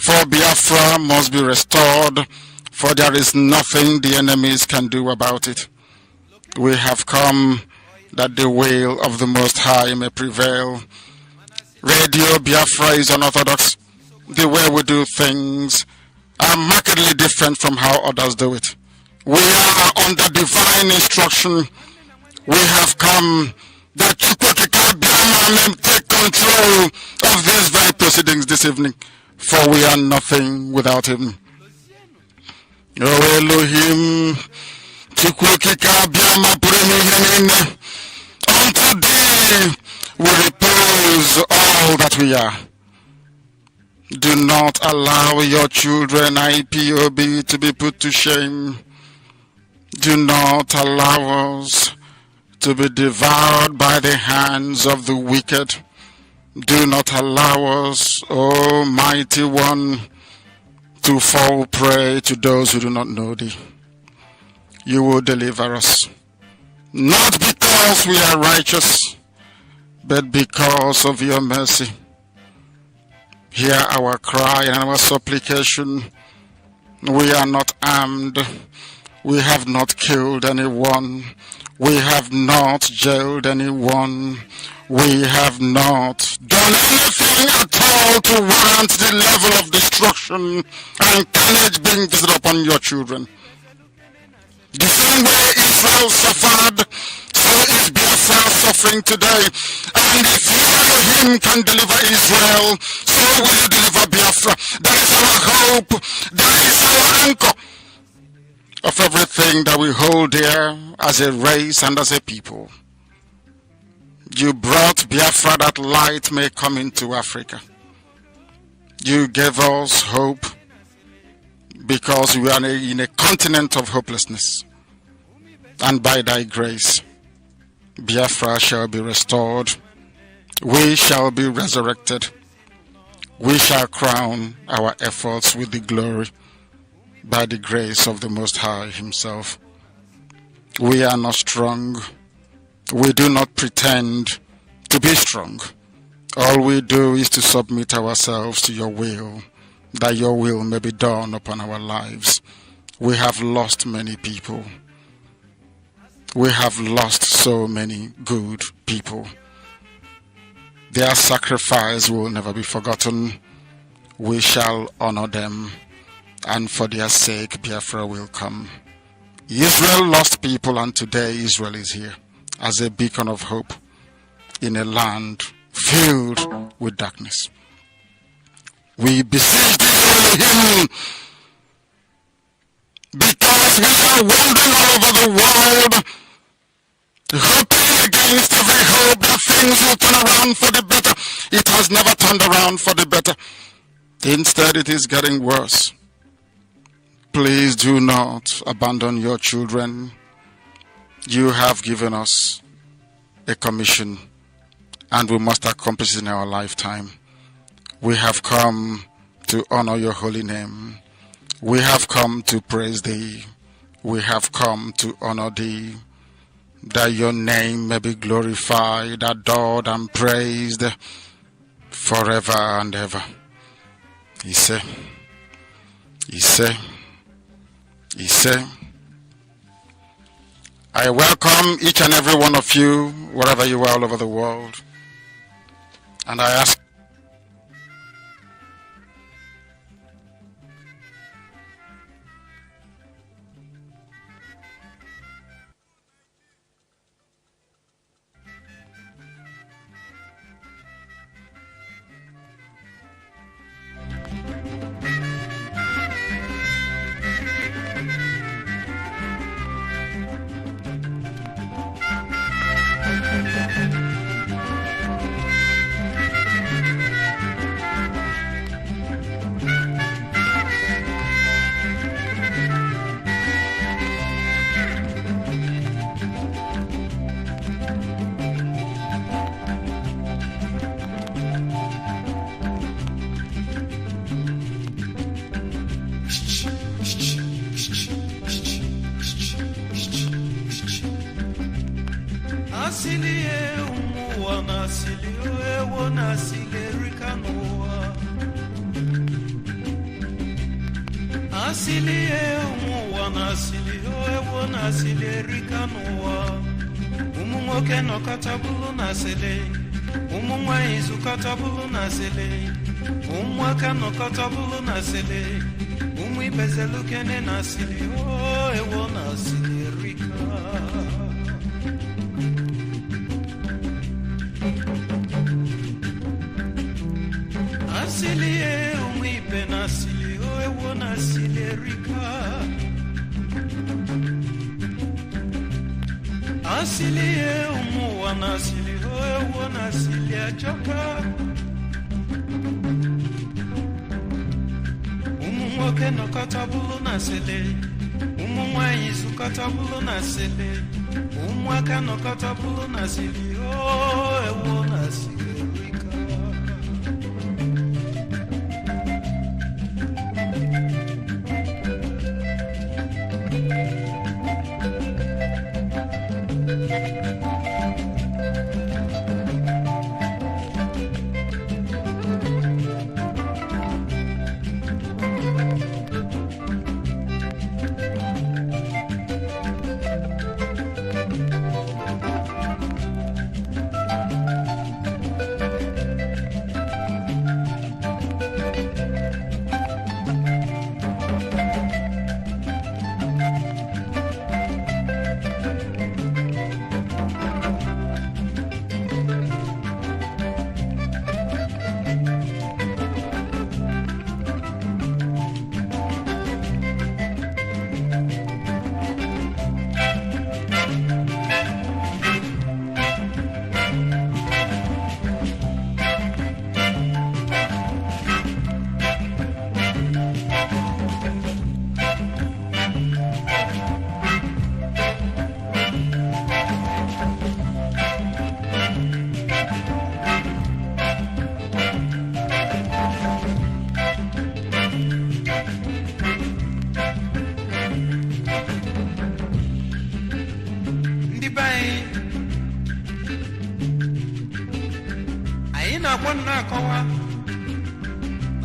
For Biafra must be restored, for there is nothing the enemies can do about it. We have come that the will of the Most High may prevail. Radio Biafra is unorthodox. The way we do things are markedly different from how others do it. We are under divine instruction. We have come that Chukwuma may take control of these very proceedings this evening, for we are nothing without him. O Elohim, unto thee we repose all that we are. Do not allow your children, IPOB, to be put to shame. Do not allow us to be devoured by the hands of the wicked. Do not allow us, O mighty one, to fall prey to those who do not know thee. You will deliver us. not because we are righteous, but because of your mercy. Hear our cry and our supplication. We are not armed. We have not killed anyone. We have not jailed anyone. We have not done anything at all to warrant the level of destruction and carnage being visited upon your children. The same way Israel suffered, so is Biafra suffering today. And if you, Elohim, can deliver Israel, so will you deliver Biafra. That is our hope. That is our anchor of everything that we hold dear as a race and as a people. You brought Biafra that light may come into Africa. You gave us hope because we are in a continent of hopelessness. And by thy grace, Biafra shall be restored. We shall be resurrected. We shall crown our efforts with the glory by the grace of the Most High himself. We are not strong. We do not pretend to be strong. All we do is to submit ourselves to your will, that your will may be done upon our lives. We have lost many people. We have lost so many good people. Their sacrifice will never be forgotten. We shall honor them, and for their sake, Biafra will come. Israel lost people, and today Israel is here as a beacon of hope in a land filled with darkness. We beseech thee, Elohim, because we are wandering all over the world, hoping against every hope that things will turn around for the better. It has never turned around for the better. Instead, it is getting worse. Please do not abandon your children. You have given us a commission, and we must accomplish it in our lifetime. We have come to honor your holy name. We have come to praise thee. We have come to honor thee, that your name may be glorified, adored, and praised forever and ever. Ise. I welcome each and every one of you, wherever you are all over the world. And I ask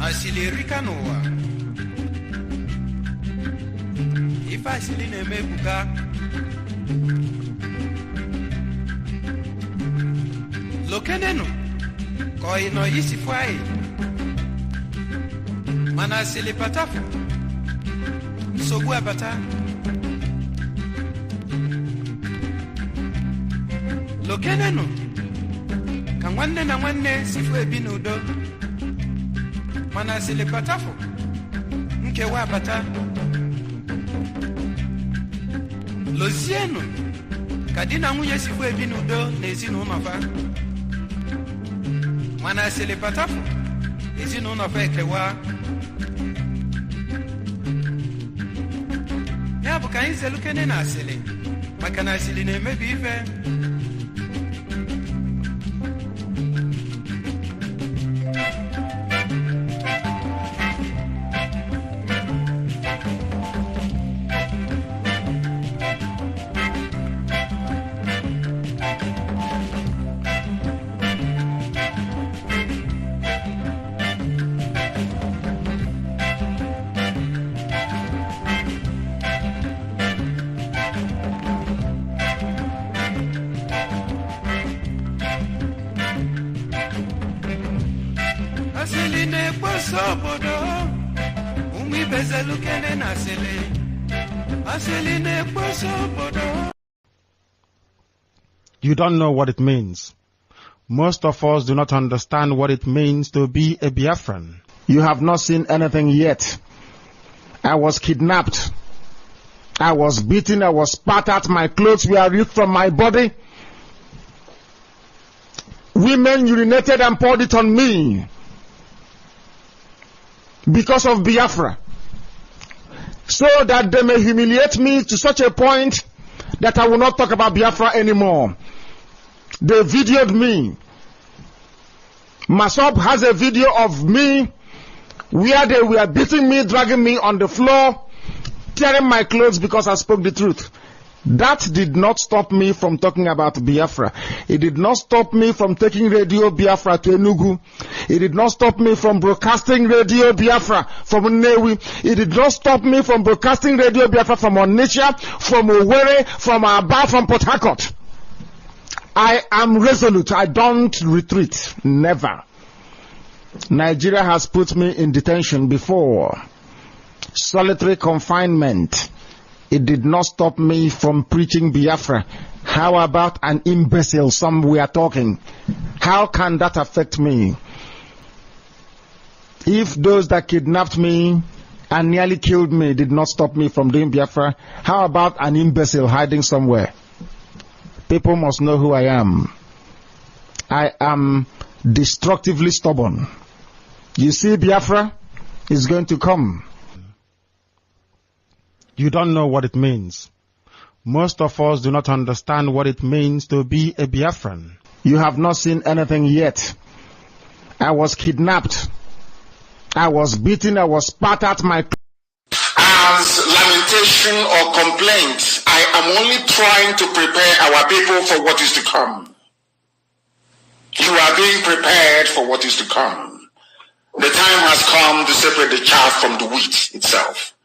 Asili rika n'ụwa ife asili na-emebuga lokenenu ka ọ nọ isifu anyị mana asili patafu nsogbu abata lokenenu ka nwanne na nwanne sifu ebi n'udo mana asili patafu nkewa abata lozienu ka di na nwunye sifu ebi n'udo n'ezinụlọ fa mana asili patafu ezinụlọ fa ekewa ya bụ ka anyị zelukene na asili maka na asili na-emebi ife You don't know what it means. Most of us do not understand what it means to be a Biafran. You have not seen anything yet. I was kidnapped. I was beaten. I was spat at. My clothes were ripped from my body. Women urinated and poured it on me because of Biafra, so that they may humiliate me to such a point that I will not talk about Biafra anymore. They videoed me. Masop has a video of me where they were beating me, dragging me on the floor, tearing my clothes because I spoke the truth. That did not stop me from talking about Biafra. It did not stop me from taking Radio Biafra to Uguru. It did not stop me from broadcasting Radio Biafra from Nnewi. It did not stop me from broadcasting Radio Biafra from Onitsha, from Owerri, from Aba, from Port Harcourt. I am resolute. I don't retreat. Never. Nigeria has put me in detention before. Solitary confinement. It did not stop me from preaching Biafra. How about an imbecile? Some we are talking. How can that affect me? If those that kidnapped me and nearly killed me did not stop me from doing Biafra, how about an imbecile hiding somewhere? People must know who I am. I am destructively stubborn. You see, Biafra is going to come. You don't know what it means. Most of us do not understand what it means to be a Biafran. You have not seen anything yet. I was kidnapped. I was beaten. I was spat at. My as lamentation or complaint, I am only trying to prepare our people for what is to come. You are being prepared for what is to come. The time has come to separate the chaff from the wheat itself.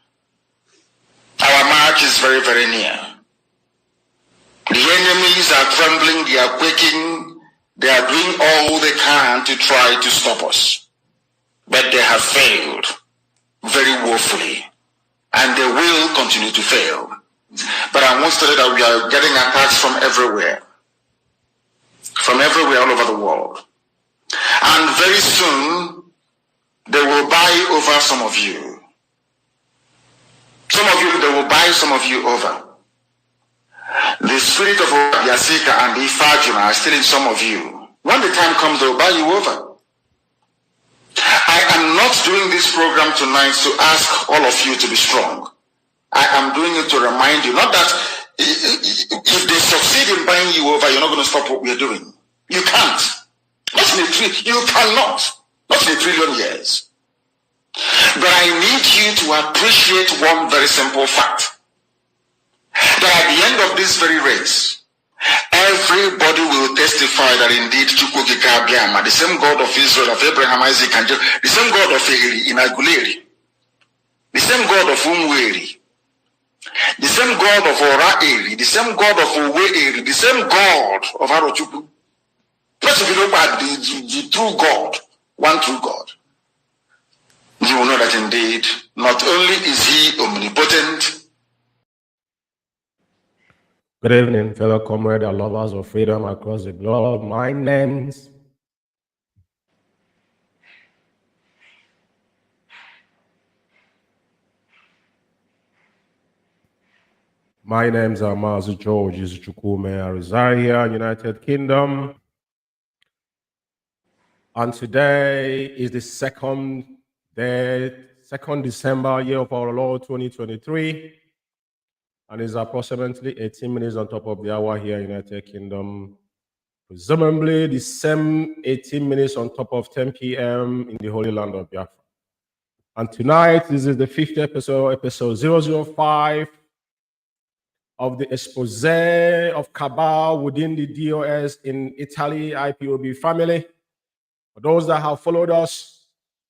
Our march is very, very near. The enemies are trembling, they are quaking, they are doing all they can to try to stop us. But they have failed very woefully, and they will continue to fail. But I want to tell you that we are getting attacks from everywhere all over the world. And very soon, they will buy over some of you. Some of you, they will buy some of you over. The spirit of Yasika and Ephraim are still in some of you. When the time comes, they will buy you over. I am not doing this program tonight to ask all of you to be strong. I am doing it to remind you, not that if they succeed in buying you over, you're not going to stop what we are doing. You can't. You cannot. Not in a trillion years. But I need you to appreciate one very simple fact. That at the end of this very race, Everybody will testify that indeed Chukwuma, the same God of Israel, of Abraham, Isaac, and Jacob, the same God of Ehiri in Aguleri, the same God of Umweri, the same God of Ora-Eri, the same God of Uwe-Eri, the same God of Arochukwu. Not if you look at the true God, one true God. You will know that indeed, not only is he omnipotent. Good evening, fellow comrades and lovers of freedom across the globe. My name's Mazi Chukwuma. I reside here in United Kingdom. And today is the second December, year of our Lord 2023. And it's approximately 18 minutes on top of the hour here in United Kingdom. Presumably the same 18 minutes on top of 10 p.m. in the Holy Land of Biafra. And tonight, this is the 5th episode 005 of the expose of Cabal within the DOS in Italy, IPOB family. For those that have followed us,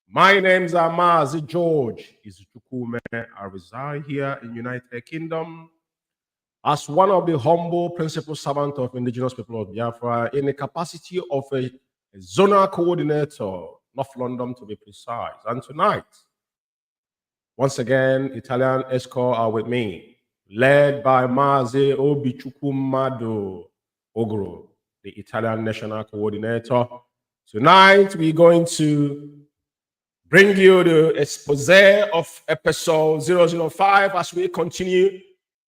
my name's Mazi Chukwuma. I reside here in United Kingdom as one of the humble principal servants of indigenous people of Biafra in the capacity of a zonal coordinator, North London to be precise. And tonight, once again, Italian EXCO are with me, led by Mazi Obichukwukamadu Uguru, the Italian national coordinator. Tonight, we're going to bring you the expose of episode 005 as we continue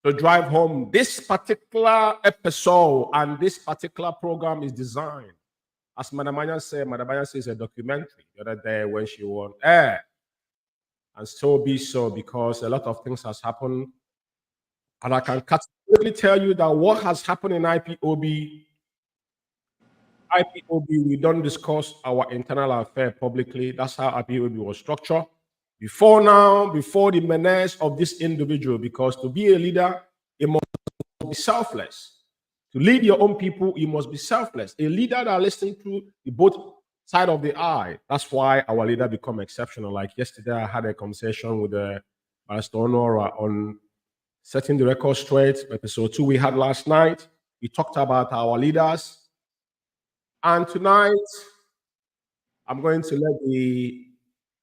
to drive home this particular episode and this particular program is designed. As Madam said, is a documentary the other day when she was on air. And so be so, because a lot of things has happened. And I can categorically tell you that what has happened in IPOB, we don't discuss our internal affair publicly. That's how IPOB was structured. Before the menace of this individual, because to be a leader, it must be selfless. To lead your own people, you must be selfless. A leader that listens to the both side of the eye. That's why our leader become exceptional. Like yesterday, I had a conversation with Pastor Dona on setting the record straight. Episode 2 we had last night. We talked about our leaders. And tonight, I'm going to let the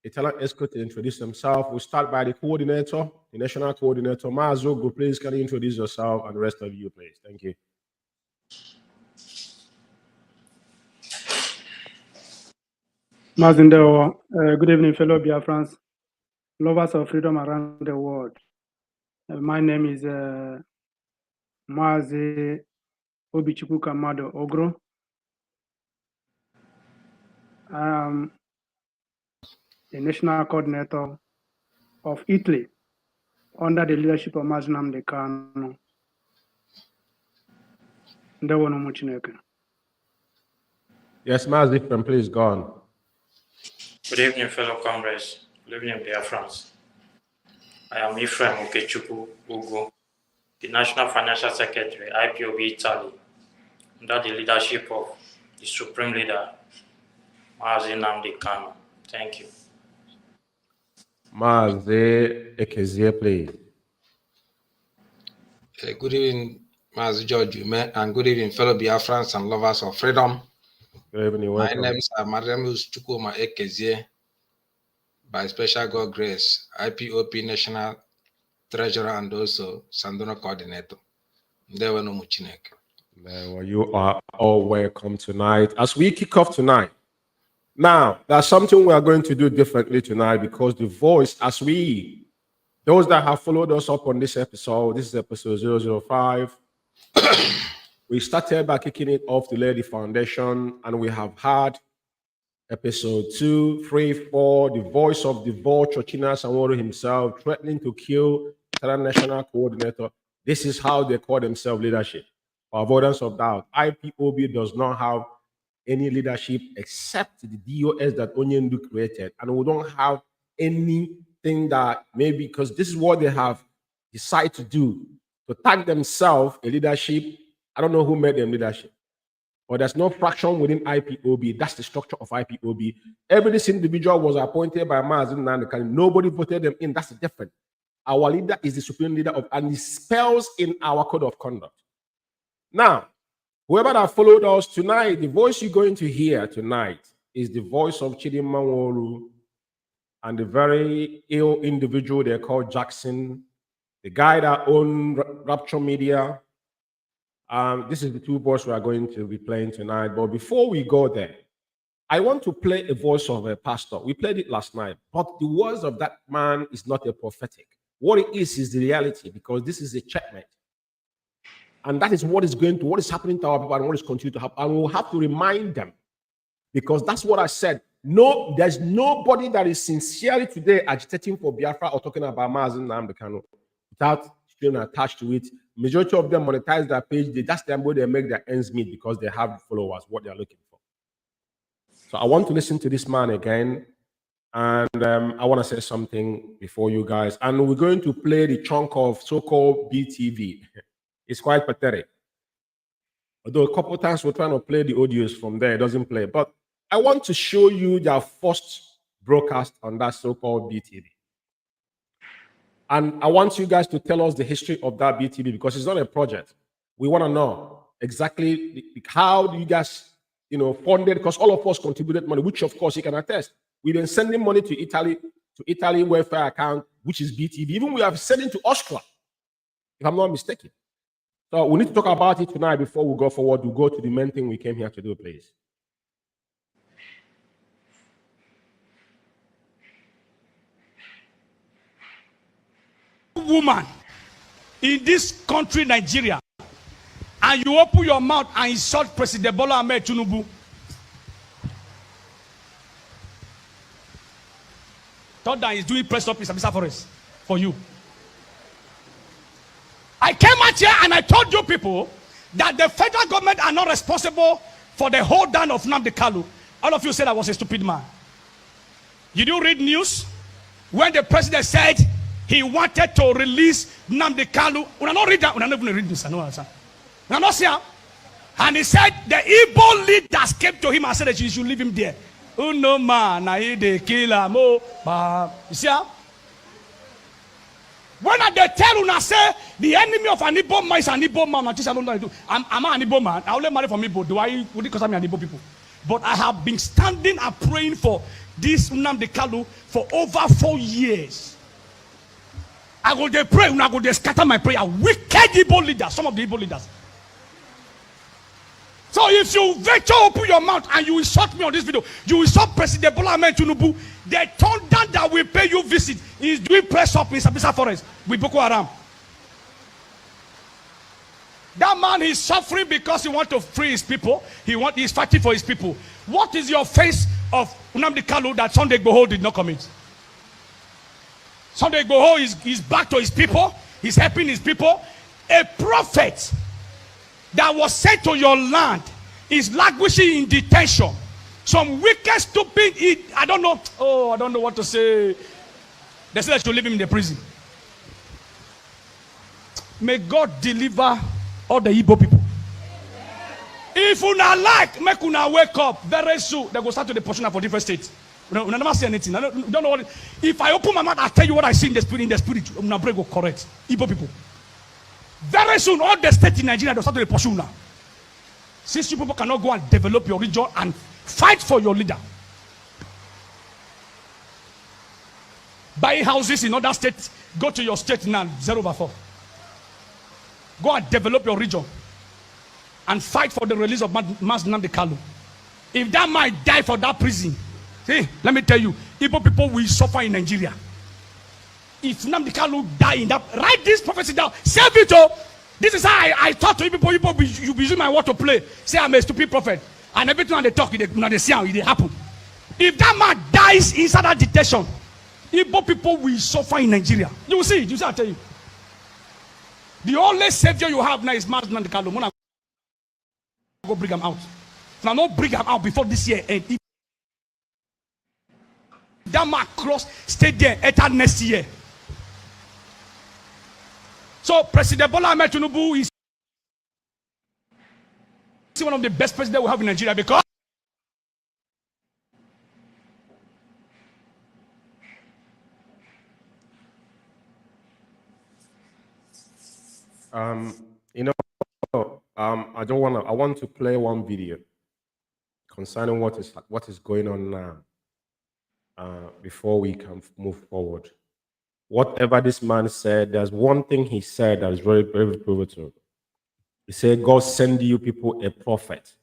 Italian EXCO to introduce themselves. We'll start by the coordinator, the national coordinator, Mazi Umeh. Please, can you introduce yourself and the rest of you, please? Thank you. Mazindo, good evening, fellow Biafrans, lovers of freedom around the world. My name is Mazi Obichukwukamadu Uguru. I am the national coordinator of Italy under the leadership of Nnamdi Kanu. Yes, Mazi, Ephraim, please go on. Good evening, fellow comrades. Good evening, Biafrans. I am Ephraim Uguru, the National Financial Secretary, IPOB Italy, under the leadership of the Supreme Leader, Mazi Nnamdi Kanu. Thank you. Mazi Ekezie, please. Good evening, Mazi Umeh, and good evening, fellow Biafrans and lovers of freedom. Good evening, my name is Chukwuma Ekezie, by special God grace, IPOB National Treasurer and also Sandona Coordinator. Well, you are all welcome tonight. As we kick off tonight, now there's something we are going to do differently tonight, because the voice, those that have followed us up on this episode, this is episode 005. We started by kicking it off to lay the foundation, and we have had episode 2, 3, 4, the voice of the vulture, China Sanwo-Olu himself, threatening to kill the national coordinator. This is how they call themselves leadership. For avoidance of doubt, IPOB does not have any leadership except the DOS that Onyendu created. And we don't have anything that maybe, because this is what they have decided to do, to tag themselves a leadership I don't know who made them leadership. But there's no fraction within IPOB. That's the structure of IPOB. Every individual was appointed by Mazi Umeh. Nobody voted them in. That's the difference. Our leader is the supreme leader of, and it spells in our code of conduct. Now, whoever that followed us tonight, the voice you're going to hear tonight is the voice of Chidinma Nworu and the very ill individual they call Jackson, the guy that owned Rapture Media. This is the two voices we are going to be playing tonight. But before we go there, I want to play a voice of a pastor. We played it last night, but the words of that man is not a prophetic. What it is the reality, because this is a checkmate. And that is what is happening to our people and what is continuing to happen. And we'll have to remind them, because that's what I said. No, there's nobody that is sincerely today agitating for Biafra or talking about Mazi Umeh without being attached to it. Majority of them monetize their page. That's them where they make their ends meet because they have followers, what they're looking for. So I want to listen to this man again. And I want to say something before you guys. And we're going to play the chunk of so-called BTV. It's quite pathetic. Although a couple of times we're trying to play the audios from there, it doesn't play. But I want to show you their first broadcast on that so-called BTV. And I want you guys to tell us the history of that BTV because it's not a project. We want to know exactly how do you guys, funded, because all of us contributed money, which of course you can attest. We've been sending money to Italy welfare account, which is BTV. Even we have sending to Austria, if I'm not mistaken. So we need to talk about it tonight before we go forward. We'll go to the main thing we came here to do, please. Woman in this country, Nigeria, and you open your mouth and insult President Bola Ahmed Tinubu. Thought that he's doing press up in Sabisa Forest for you. I came out here and I told you people that the federal government are not responsible for the hold down of Nnamdi Kanu. All of you said I was a stupid man. You do read news when the president said he wanted to release Nnamdi Kanu. When I not read that, when I never read this, I know answer. I not see. And he said the Igbo leaders came to him and said that you should leave him there. Oh no man, I the killer mo. You see how? When they tell you say the enemy of an Igbo man is an Igbo man, I don't know what to do. I'm an Igbo man. I only marry from Igbo. Would it cause me an Igbo people? But I have been standing and praying for this Nnamdi Kanu for over 4 years. I go there pray, I go there scatter my prayer. Wicked Igbo leaders, some of the Igbo leaders. So if you venture open your mouth and you insult me on this video, you insult President Bola Ahmed Tinubu, the thunder that will pay you visit is doing press up in Sabisa Forest with Boko Haram. That man is suffering because he wants to free his people. He's fighting for his people. What is your face of Nnamdi Kanu that Sunday Igboho did not commit? Sunday Igboho is back to his people. He's helping his people. A prophet that was sent to your land is languishing in detention. Some wicked, stupid, I don't know. Oh, I don't know what to say. They said I should leave him in the prison. May God deliver all the Igbo people. If you not like, make una wake up very soon. They go start to the portion for different states. We never see anything. I don't know what. If I open my mouth, I'll tell you what I see in the spirit. In the spirit, una break go correct. Igbo people. Very soon, all the states in Nigeria will start to pursue now. Since you people cannot go and develop your region and fight for your leader. Buy houses in other states. Go to your state now, 0/4. Go and develop your region and fight for the release of Mazi Nnamdi Kanu. If that man die for that prison, see, let me tell you, Igbo people will suffer in Nigeria. If Nnamdi Kanu die in that, write this prophecy down, save it. This is how I talk to people. You be using my word to play. Say I'm a stupid prophet, and everything they talk, they see how it happen. If that man dies inside that detention, Igbo people will suffer in Nigeria. You will see it. You see, I tell you. The only savior you have now is Mazi Nnamdi Kanu. When I go bring him out, if I not bring him out before this year end, if that man cross, stay there enter next year. So President Bola Ahmed Tinubu is one of the best presidents we have in Nigeria because I want to play one video concerning what is going on now before we can move forward. Whatever this man said, there's one thing he said that is very, very pivotal. He said, God send you people a prophet.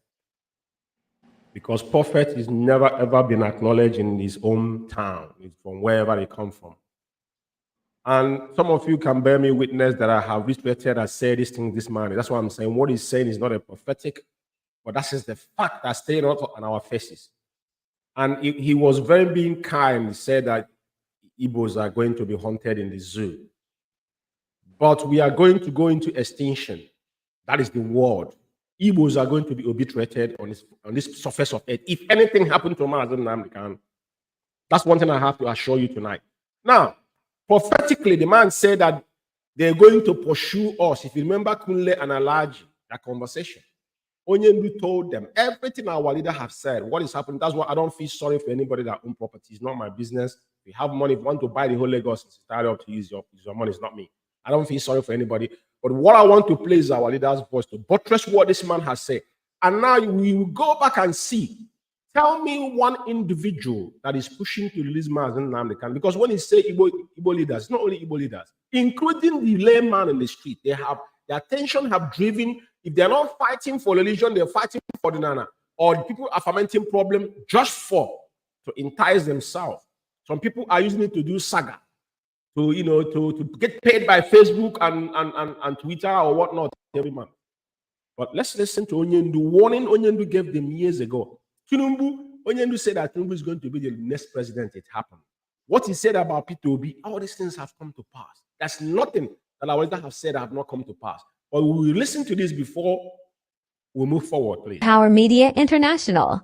Because prophet is never ever been acknowledged in his own town. It's from wherever they come from. And some of you can bear me witness that I have respected and said these things this morning. That's why I'm saying what he's saying is not a prophetic, but that is the fact that's staying out on our faces. And he was very being kind. He said that Igbos are going to be hunted in the zoo. But we are going to go into extinction. That is the word. Igbos are going to be obliterated on this surface of earth. If anything happened to Mazi Umeh, that's one thing I have to assure you tonight. Now, prophetically, the man said that they're going to pursue us. If you remember Kunle and Alaji, that conversation, Onyendu told them everything our leader have said. What is happening? That's why I don't feel sorry for anybody that owns property. It's not my business. If you have money, if you want to buy the whole Lagos, it's entirely up to use your money. It's not me. I don't feel sorry for anybody. But what I want to play is our leader's voice to buttress what this man has said. And now we will go back and see. Tell me one individual that is pushing to release Mazi Umeh, because when he say Igbo leaders, not only Igbo leaders, including the layman in the street, their attention have driven. If they're not fighting for religion, they're fighting for the Nana, or the people are fermenting problem just to entice themselves. Some people are using it to do saga, to get paid by Facebook and Twitter or whatnot every month. But let's listen to Onyendu. Warning Onyendu gave them years ago. Onyendu said that Tinubu is going to be the next president. It happened. What he said about P2B, all these things have come to pass. There's nothing that our leaders have said that have not come to pass. But we will listen to this before we move forward, please. Power Media International.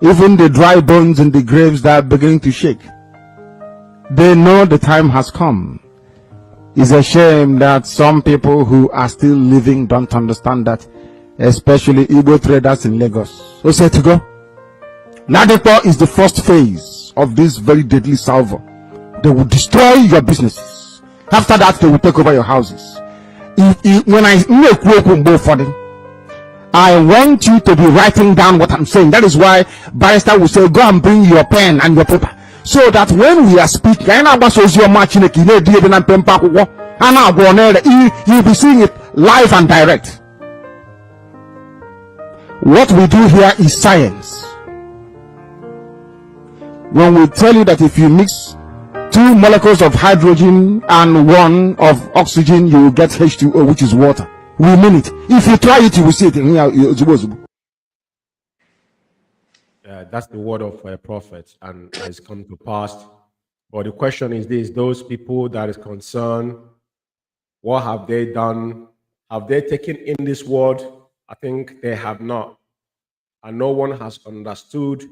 Even the dry bones in the graves that are beginning to shake, they know the time has come. It's a shame that some people who are still living don't understand that, especially Igbo traders in Lagos. So say to go. Ladipo is the first phase of this very deadly salvo. They will destroy your businesses. After that, they will take over your houses. When I make work for them, I want you to be writing down what I'm saying. That is why barrister will say, go and bring your pen and your paper. So that when we are speaking, you'll be seeing it live and direct. What we do here is science. When we tell you that if you mix 2 molecules of hydrogen and 1 of oxygen, you will get H2O, which is water. We mean it. If you try it, you will see it. That's the word of a prophet, and has come to pass. But the question is this: those people that is concerned, what have they done? Have they taken in this word? I think they have not. And no one has understood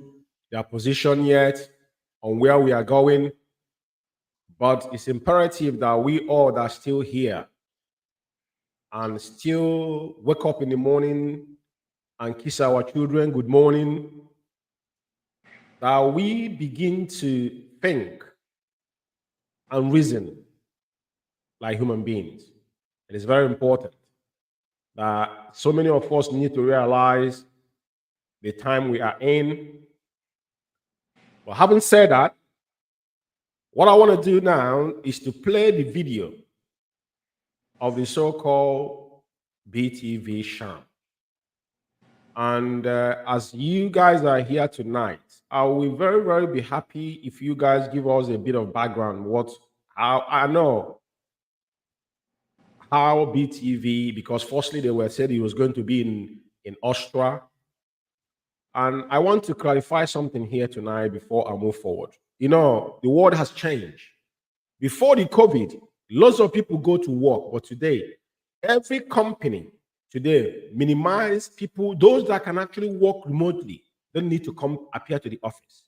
their position yet on where we are going. But it's imperative that we all that are still here and still wake up in the morning and kiss our children good morning, that we begin to think and reason like human beings. It is very important that so many of us need to realize the time we are in. But having said that, what I want to do now is to play the video of the so-called BTV sham. And as you guys are here tonight, I will very, very be happy if you guys give us a bit of background. How I know how BTV, because firstly they were said it was going to be in Austria. And I want to clarify something here tonight before I move forward. You know, the world has changed. Before the COVID, lots of people go to work, but today, every company today minimize people, those that can actually work remotely, don't need to come appear to the office.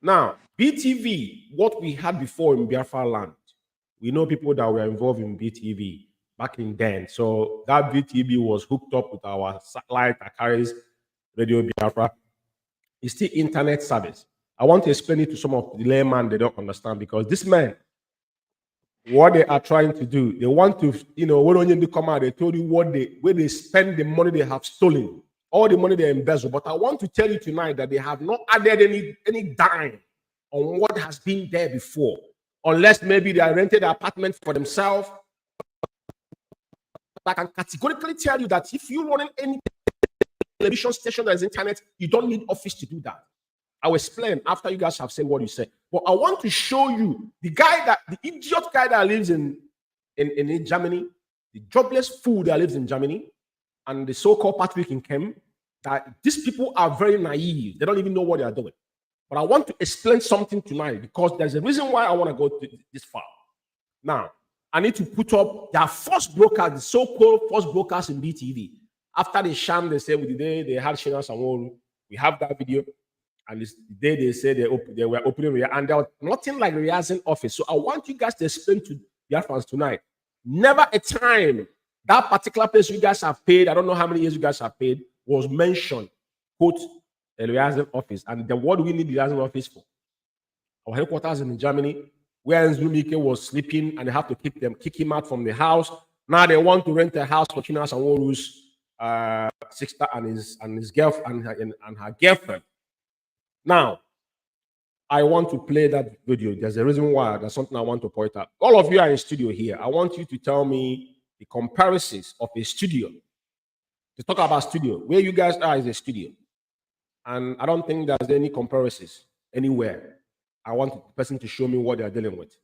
Now, BTV, what we had before in Biafra land, we know people that were involved in BTV back in then. So that VTB was hooked up with our satellite that carries Radio Biafra. It's still internet service. I want to explain it to some of the layman they don't understand, because this man, what they are trying to do, they want to, when you come out, they told you where they spend the money they have stolen, all the money they embezzle. But I want to tell you tonight that they have not added any dime on what has been there before, unless maybe they rented an apartment for themselves. I can categorically tell you that if you run any television station that is internet, you don't need office to do that. I will explain after you guys have said what you said. But I want to show you the idiot guy that lives in Germany, the jobless fool that lives in Germany, and the so-called Patrick in Kem, that these people are very naive. They don't even know what they are doing. But I want to explain something tonight, because there's a reason why I want to go this far. Now, I need to put up their first brokers, the so-called first brokers in BTV. After the sham, they said they had Shina Samoro. We have that video. And the day they said they were opening, and there was nothing like Riaz's office. So I want you guys to explain to their fans tonight. Never a time that particular place you guys have paid, I don't know how many years you guys have paid, was mentioned, quote, Riaz's office. And then what do we need the Riaz's office for? Our headquarters in Germany, where Nzumike was sleeping, and they have to kick him out from the house. Now they want to rent a house for China Sanworu's sister and his girlfriend and her girlfriend. Now, I want to play that video. There's a reason why. There's something I want to point out. All of you are in studio here. I want you to tell me the comparisons of a studio. To talk about studio, where you guys are is a studio. And I don't think there's any comparisons anywhere. I want the person to show me what they're dealing with.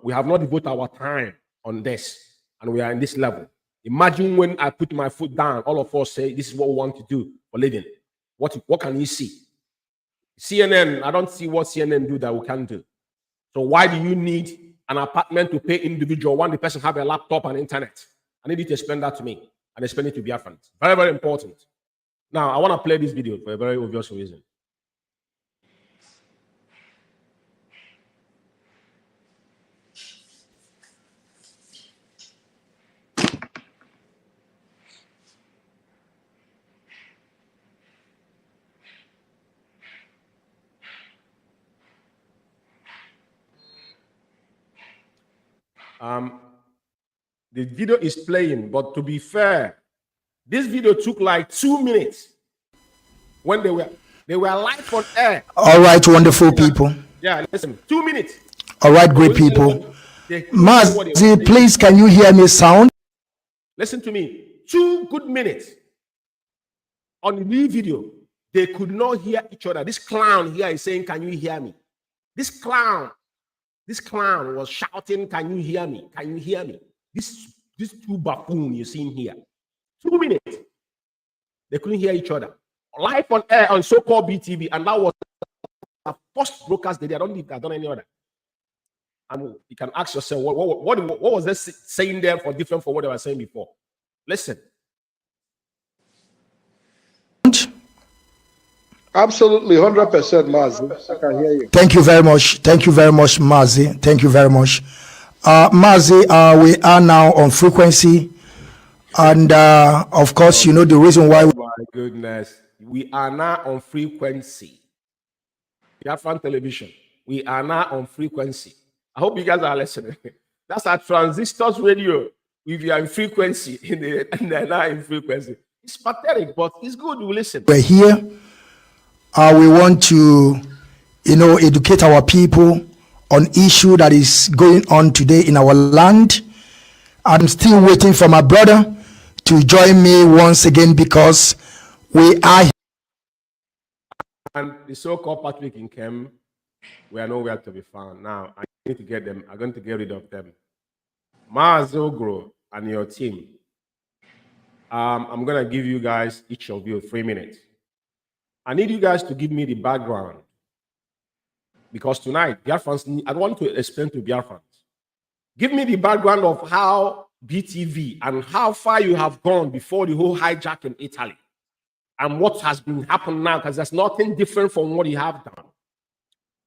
We have not devoted our time on this, and we are in this level. Imagine when I put my foot down, all of us say, this is what we want to do for living. What can you see? CNN, I don't see what CNN do that we can do. So why do you need an apartment to pay individual when the person have a laptop and internet? I need you to explain that to me and explain it to Biafrans. Very, very important. Now, I want to play this video for a very obvious reason. The video is playing, but to be fair, this video took like 2 minutes when they were live on air. All right, wonderful people. Yeah, listen, 2 minutes. All right, great people. Mazi, please, can you hear me sound? Listen to me. 2 good minutes on the video. They could not hear each other. This clown here is saying, "Can you hear me?" This clown was shouting, "Can you hear me? Can you hear me?" This two buffoon you're seeing here. 2 minutes. They couldn't hear each other. Live on air on so-called BTV, and that was the first broadcast day. I don't think I've done any other. And you can ask yourself, what was they saying there for different from what they were saying before? Listen. Absolutely, 100%, Mazi. I can hear you. Thank you very much. Thank you very much, Mazi. Thank you very much. Mazi, we are now on frequency. And of course, you know the reason why. Oh my goodness. We are now on frequency. Biafran television. We are now on frequency. I hope you guys are listening. That's our transistors radio. We are in frequency. And they're now in frequency. It's pathetic, but it's good to listen. We're here. We want to, educate our people on issue that is going on today in our land. I'm still waiting for my brother to join me once again because we are. And the so-called Patrick in Kem, we are nowhere to be found. Now, I need to get them. I'm going to get rid of them. Mazi Uguru and your team. I'm going to give you guys, each of you, 3 minutes. I need you guys to give me the background. Because tonight, Biafrans, I want to explain to Biafrans. Give me the background of how BTV and how far you have gone before the whole hijack in Italy. And what has been happening now, because there's nothing different from what you have done.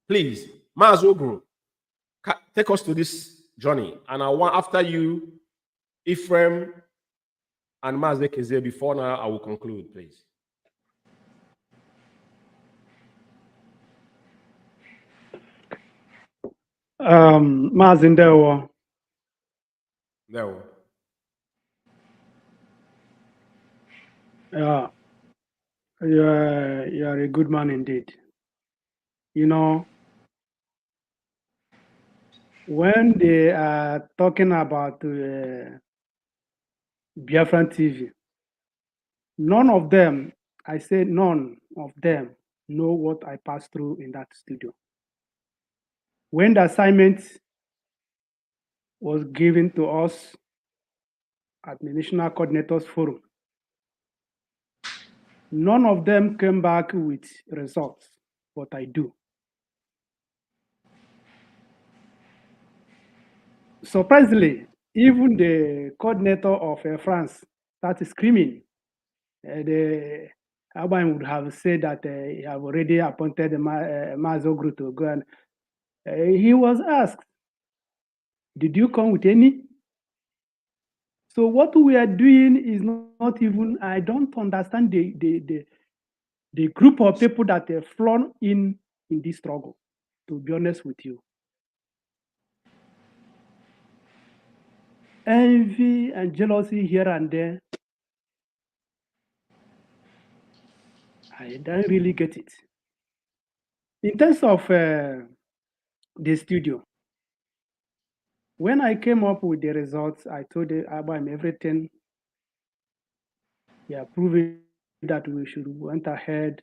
Please, Mazi Uguru, take us to this journey. And I want, after you, Ephraim and Mazi Ekezie. Before now, I will conclude, please. Mazi Ndewo. Ndewo. Yeah, you're a good man indeed. You know, when they are talking about Biafran TV, none of them, I say none of them know what I passed through in that studio. When the assignment was given to us at the National Coordinators Forum, none of them came back with results, but I do. Surprisingly, even the coordinator of France started screaming. The Abraham would have said that he have already appointed Mazi Uguru to go, and he was asked, "Did you come with any?" So what we are doing is not even. I don't understand the group of people that have flown in this struggle. To be honest with you, envy and jealousy here and there. I don't really get it. In terms of the studio, when I came up with the results, I told Abraham everything. He approved that we should went ahead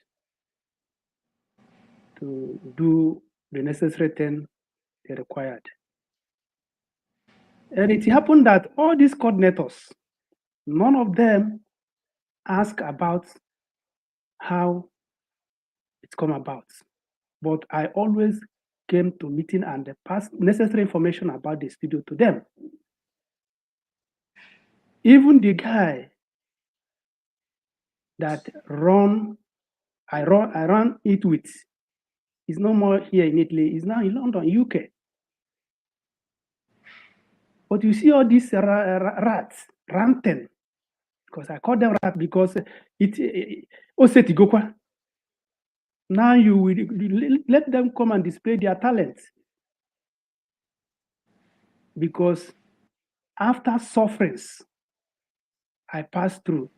to do the necessary thing they required. And it happened that all these coordinators, none of them asked about how it's come about. But I always came to meeting and passed necessary information about the studio to them. Even the guy that I run it with, is no more here in Italy, he's now in London, UK. But you see all these rats ranting, because I call them rats because now you will let them come and display their talents. Because after sufferings I passed through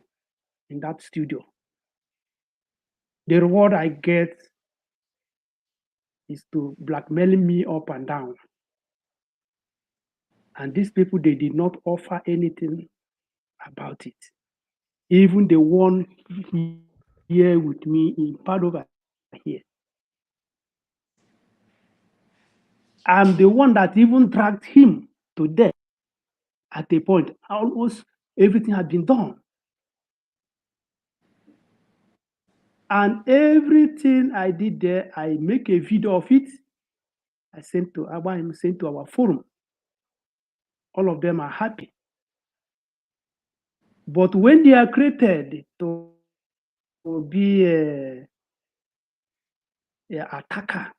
in that studio, the reward I get is to blackmail me up and down. And these people, they did not offer anything about it. Even the one here with me in Padova here. I'm the one that even dragged him to death at a point. Almost everything had been done. And everything I did there, I make a video of it. I sent to Abraham, sent to our forum. All of them are happy. But when they are created to be an attacker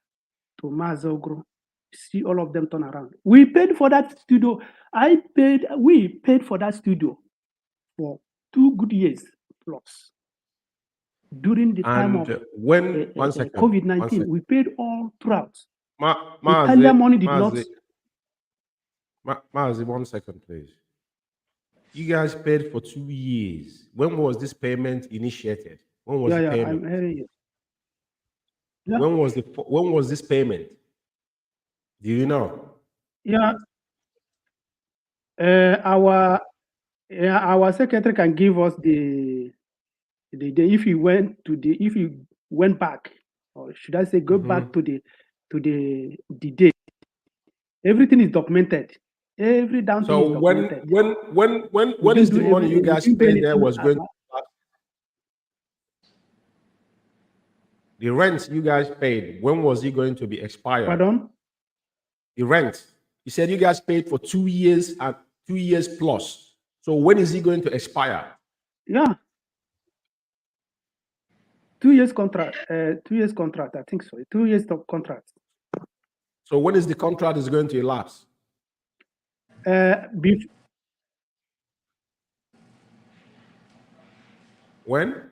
to Mazi Uguru, see all of them turn around. We paid for that studio. We paid for that studio for 2 good years plus. During the time of COVID-19, we paid all throughout. Italian money did not. Mazi, 1 second, please. You guys paid for 2 years. When was this payment initiated? When was the payment? I'm hearing you. Yeah. When was this payment? Do you know? Yeah. Our secretary can give us the if you went back, or should I say go back to the date. Everything is documented. Every down thing is documented. When is the money you guys paid there was going to the rent you guys paid, when was it going to be expired? Pardon? The rent. You said you guys paid for 2 years and 2 years plus. So when is it going to expire? Yeah. 2 years contract. 2 years contract, I think so. 2 years contract. So when is the contract is going to elapse? When?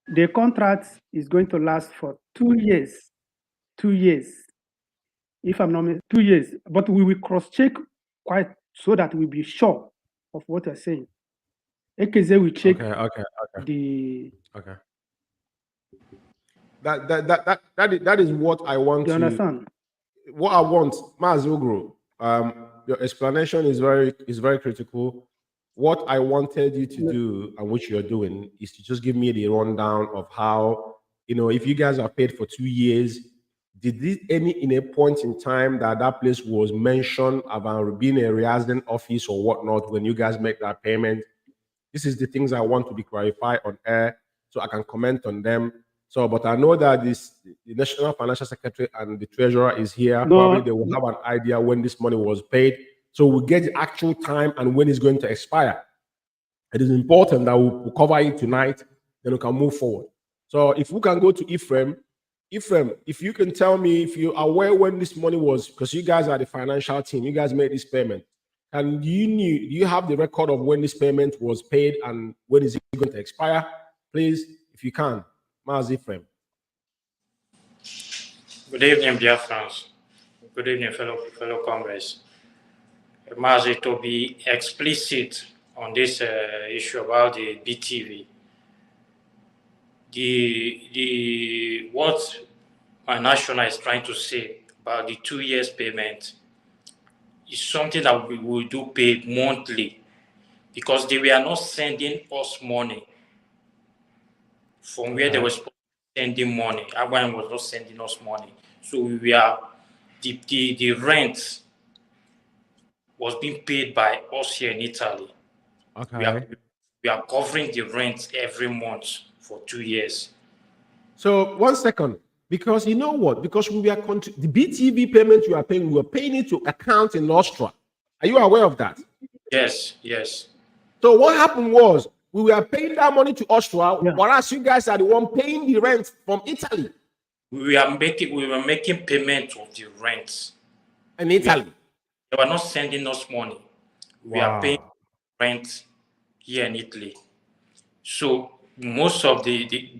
The contract is going to last for 2 years. 2 years. If I'm not mistaken, 2 years. But we will cross-check quite so that we'll be sure of what you're saying. Ekezie will check the... Okay. That is what I want Do you understand? What I want, Mazi Uguru, your explanation is very critical. What I wanted you to do and what you're doing is to just give me the rundown of how, if you guys are paid for 2 years, did this in a point in time that place was mentioned about being a resident office or whatnot when you guys make that payment? This is the things I want to be clarified on air so I can comment on them. So, but I know that the National Financial Secretary and the Treasurer is here. Probably they will have an idea when this money was paid. So we get the actual time and when it's going to expire. It is important that we'll cover it tonight, then we can move forward. So if we can go to Ephraim, if you can tell me if you're aware when this money was, because you guys are the financial team, you guys made this payment. And do you have the record of when this payment was paid and when is it going to expire? Please, if you can. Mazi Ephraim. Good evening, Biafrans. Good evening, fellow Congress. Mazi, to be explicit on this issue about the BTV, what my national is trying to say about the 2 years payment is something that we will do pay monthly, because they were not sending us money from where they were supposed to sending money. Abraham was not sending us money. So we are the rent was being paid by us here in Italy. Okay. We are covering the rent every month for 2 years. So 1 second, because you know what? Because we are the BTV payment you are paying, we are paying it to account in Austria. Are you aware of that? Yes. So what happened was we were paying that money to Austria, whereas you guys are the one paying the rent from Italy. We were making payment of the rent in Italy. They were not sending us money. We are paying rent here in Italy. So most of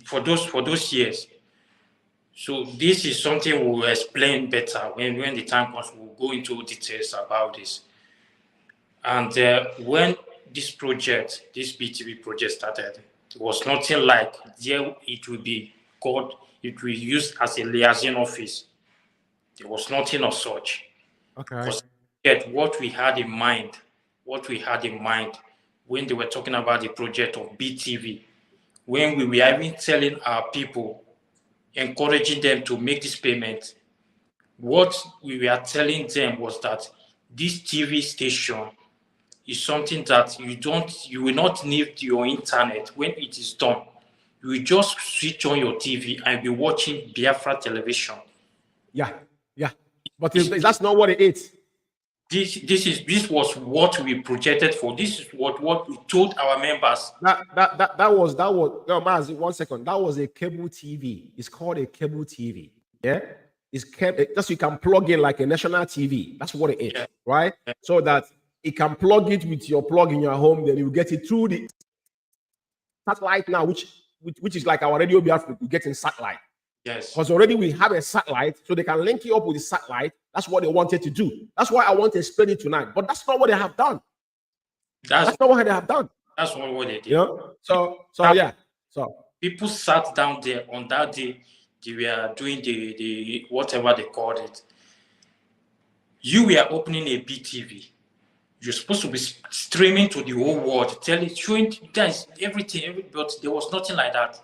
for those years. So this is something we will explain better when the time comes. We'll go into details about this. And when this BTV project started, it was nothing like there it will be called, it will be used as a liaison office. There was nothing of such. Okay. Yet what we had in mind when they were talking about the project of BTV, when we were even telling our people, encouraging them to make this payment, what we were telling them was that this TV station is something that you will not need your internet when it is done. You will just switch on your TV and be watching Biafra television. Yeah. But that's not what it is. This was what we projected for. This is what we told our members. That was no, Mazi, 1 second. That was a cable TV. It's called a cable TV. Yeah. It's just you can plug in like a national TV. That's what it is, right? Yeah. So that it can plug it with your plug in your home, then you get it through the satellite now, which is like our radio Biafra, you get in satellite. Yes. Because already we have a satellite, so they can link you up with the satellite. That's what they wanted to do. That's why I want to explain it tonight. But that's not what they have done. That's not what they have done. That's not what they did. You know? So people sat down there on that day. They were doing the whatever they called it. You were opening a BTV. You're supposed to be streaming to the whole world, showing guys everything, but there was nothing like that.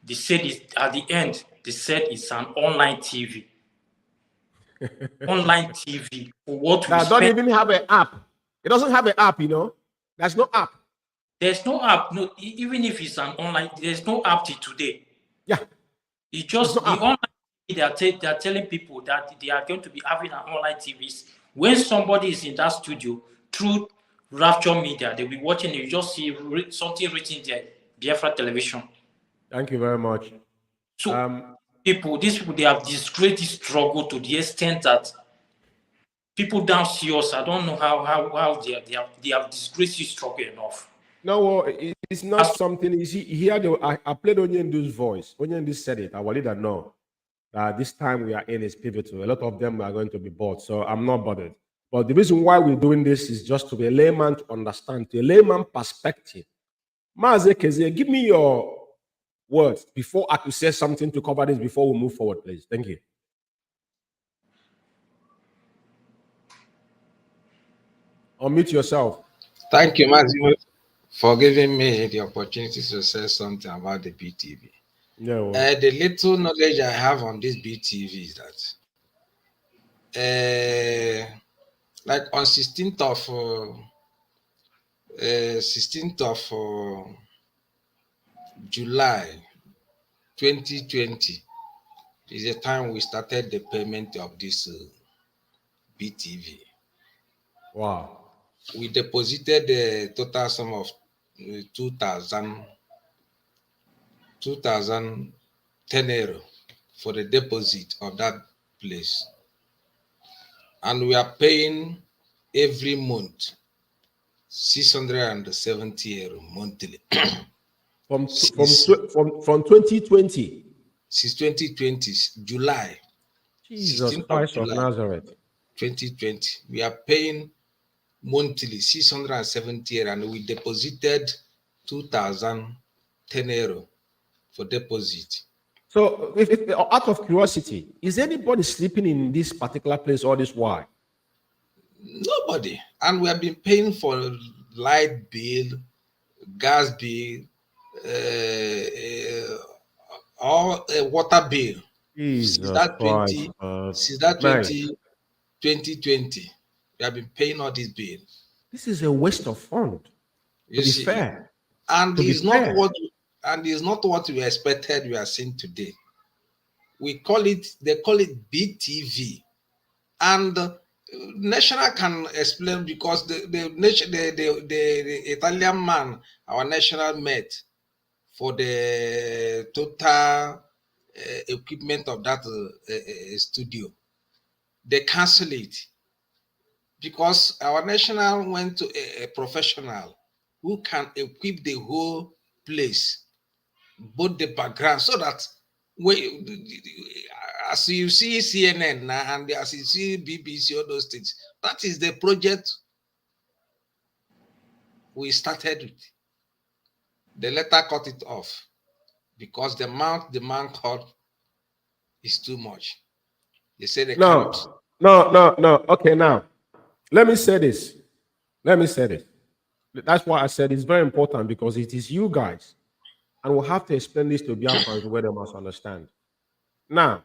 They said at the end, they said it's an online TV. Online TV. For what that don't even have an app. It doesn't have an app, you know. There's no app. There's no app. No, even if it's an online, there's no app till today. Yeah. It's just the online TV. They are telling people that they are going to be having an online TVs. When somebody is in that studio through Rapture Media, they'll be watching it. You just see something written there, Biafra Television. Thank you very much. So these people, they have disgraced this struggle to the extent that people don't see us. I don't know how they have disgraced this struggle enough. No, it's not something. You see, here I played Onyendu's voice. Onyendu said it. Our leader know that this time we are in is pivotal. A lot of them are going to be bought, so I'm not bothered. But the reason why we're doing this is just to be a layman to understand, to a layman perspective. Mazi Ekezie, give me your words before I could say something to cover this before we move forward, please. Thank you. Unmute yourself. Thank you, Mazi, for giving me the opportunity to say something about the BTV. Yeah, the little knowledge I have on this BTV is that, like on 16th of July 2020 is the time we started the payment of this BTV. Wow. We deposited the total sum of 2,010 euro for the deposit of that place. And we are paying every month 670 euro monthly. From 2020. Since 2020, July. Jesus Christ of Nazareth. 2020. We are paying monthly 670 euro, and we deposited 2,010 euro for deposit. So, if out of curiosity, is anybody sleeping in this particular place all this while? Nobody. And we have been paying for light bill, gas bill, or water bill. Jesus since that 2020, we have been paying all these bills. This is a waste of fund. To be fair. And it's not what we expected we are seeing today. They call it BTV. And National can explain because the Italian man, our national met for the total equipment of that studio. They cancel it because our national went to a professional who can equip the whole place, both the background, so that as you see CNN and as you see BBC, all those things, that is the project we started with. The letter cut it off because the amount the man called is too much. They say they cannot. No. Okay, now, let me say this. That's why I said it's very important because it is you guys. And we'll have to explain this to Biafrans where they must understand. Now,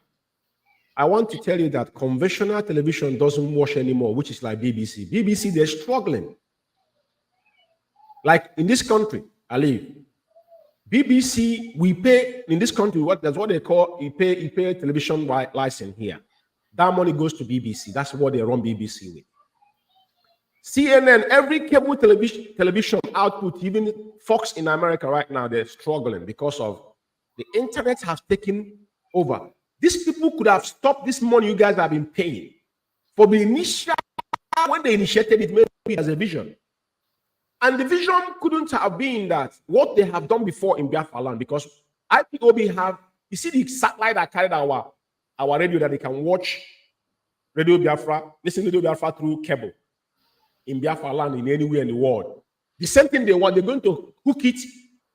I want to tell you that conventional television doesn't wash anymore, which is like BBC. BBC, they're struggling. Like in this country, I live. BBC, we pay in this country, that's what they call, you pay television license here. That money goes to BBC. That's what they run BBC with. CNN, every cable television output, even Fox in America right now, they're struggling because of the internet has taken over. These people could have stopped this money you guys have been paying for the initial, when they initiated it, maybe as a vision. And the vision couldn't have been that what they have done before in Biafra land, because IPOB have, you see the satellite that carried our radio that they can watch Radio Biafra, listen to Radio Biafra through cable in Biafra land in anywhere in the world. The same thing they want, they're going to hook it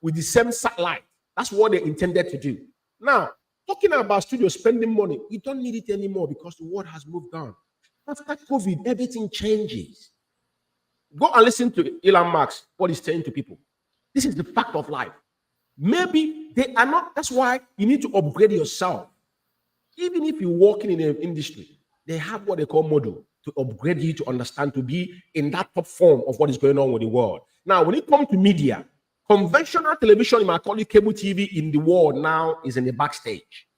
with the same satellite. That's what they intended to do. Now, talking about studio spending money, you don't need it anymore because the world has moved on. After COVID, everything changes. Go and listen to Elon Musk, what he's saying to people. This is the fact of life. Maybe they are not, that's why you need to upgrade yourself. Even if you're working in an industry, they have what they call model to upgrade you to understand, to be in that top form of what is going on with the world. Now, when it comes to media, conventional television, you might call it cable TV in the world now, is in the backstage.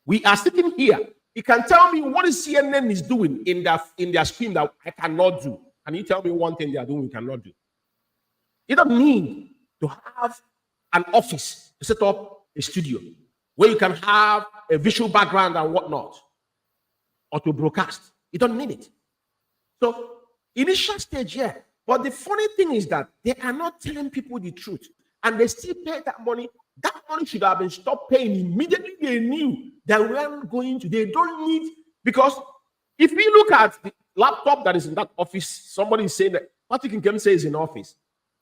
We are sitting here. You can tell me what is CNN is doing in their screen that I cannot do. Can you tell me one thing they are doing we cannot do? You don't need to have an office to set up a studio where you can have a visual background and whatnot, or to broadcast. You don't need it. So, initial stage, yeah, But the funny thing is that they are not telling people the truth, and they still pay that money. That money should have been stopped paying immediately. They knew that we weren't going to. They don't need, because if we look at the laptop that is in that office, somebody is saying that Patrick Nkem says in office,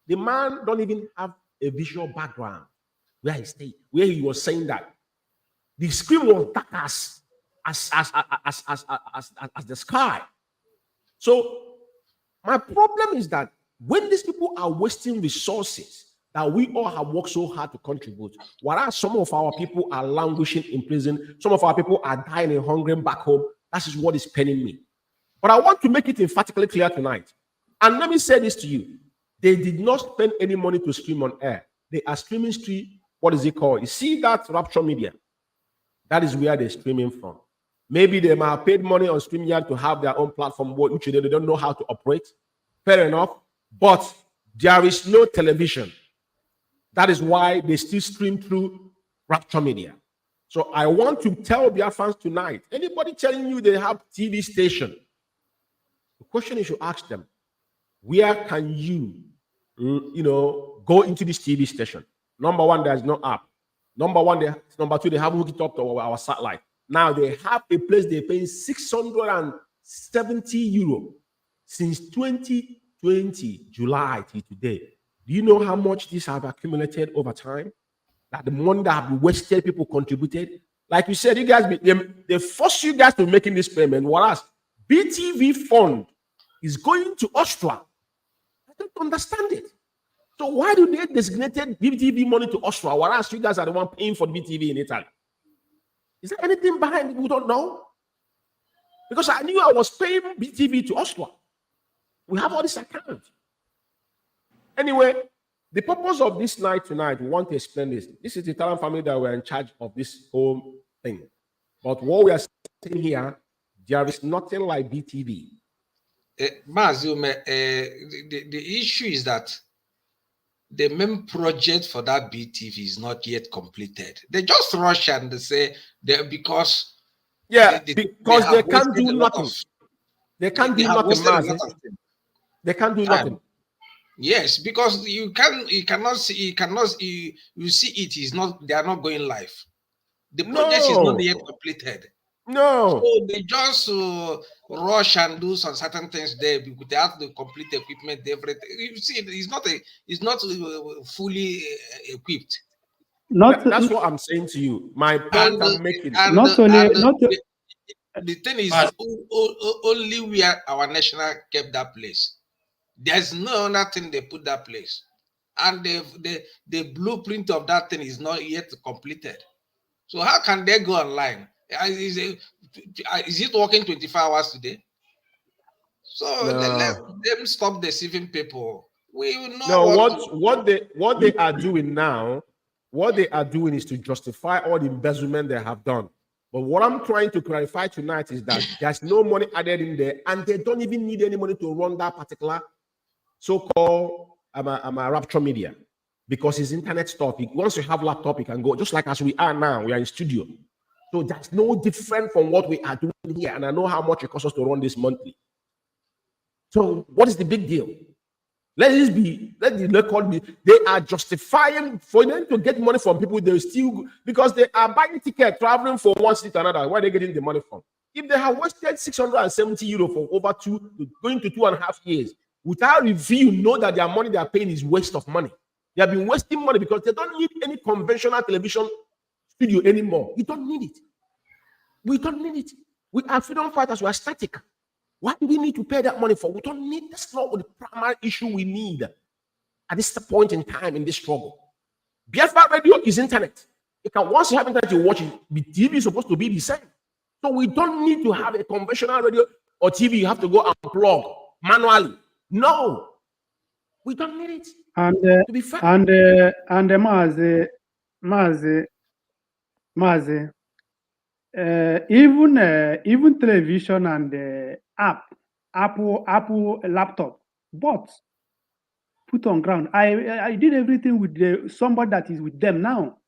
the man don't even have a visual background where he stayed, where he was saying that the screen was dark as the sky. So my problem is that when these people are wasting resources that we all have worked so hard to contribute, whereas some of our people are languishing in prison, some of our people are dying and hungry back home, that is what is paining me. But I want to make it emphatically clear tonight. And let me say this to you. They did not spend any money to stream on air. They are streaming what is it called? You see that Rapture Media? That is where they're streaming from. Maybe they might have paid money on StreamYard to have their own platform, which they don't know how to operate. Fair enough. But there is no television. That is why they still stream through Rapture Media. So I want to tell Biafrans tonight, anybody telling you they have TV station, the question you should ask them, where can you go into this TV station? Number one, there's no app. Number two, they haven't hooked it up to our satellite. Now they have a place they're paying 670 euro since 2020, July till today. Do you know how much this have accumulated over time? That the money that have been wasted, people contributed. Like you said, you guys, they force you guys to making this payment, whereas BTV fund is going to Austria. I don't understand it. So why do they designated BTV money to Austria, whereas you guys are the one paying for the BTV in Italy? Is there anything behind it we don't know? Because I knew I was paying BTV to Austria. We have all this account. Anyway, the purpose of this night tonight, we want to explain this. This is the Italian family that were in charge of this whole thing. But what we are saying here, there is nothing like BTV. Mazi Umeh, the issue is that the main project for that BTV is not yet completed. They just rush and they say because they can't do nothing. They can't do nothing, Mazi. They can't do nothing. Yes, because you see it is not, they are not going live. The project is not yet completed. No. So they just rush and do some certain things there because they have the complete equipment, everything. You see, it's not fully equipped. That's what I'm saying to you. My point I'm making. The thing is only where our national kept that place. There's no other thing they put that place. And the blueprint of that thing is not yet completed. So how can they go online? Is it working 24 hours today? So let them stop deceiving people. We will know what they are doing now. What they are doing is to justify all the embezzlement they have done. But what I'm trying to clarify tonight is that there's no money added in there, and they don't even need any money to run that particular so-called Rapture Media, because it's internet stuff. Once you have laptop, you can go, just like as we are now, we are in studio. So that's no different from what we are doing here. And I know how much it costs us to run this monthly. So what is the big deal? Let the record be. They are justifying for them to get money from people. They still, because they are buying tickets, traveling from one city to another. Where are they getting the money from? If they have wasted 670 euro for over going to 2.5 years, without review, know that their money they are paying is waste of money. They have been wasting money because they don't need any conventional television studio anymore. You don't need it. We don't need it. We are freedom fighters. We are static. What do we need to pay that money for? We don't need. That's not the primary issue we need at this point in time in this struggle. Biafra radio is internet. Once you have internet, you watch it. The TV is supposed to be the same. So we don't need to have a conventional radio or TV. You have to go and plug manually. No, we don't need it. And to be fair. And Mazi, even television and Apple laptop, but put on ground. I did everything with somebody that is with them now.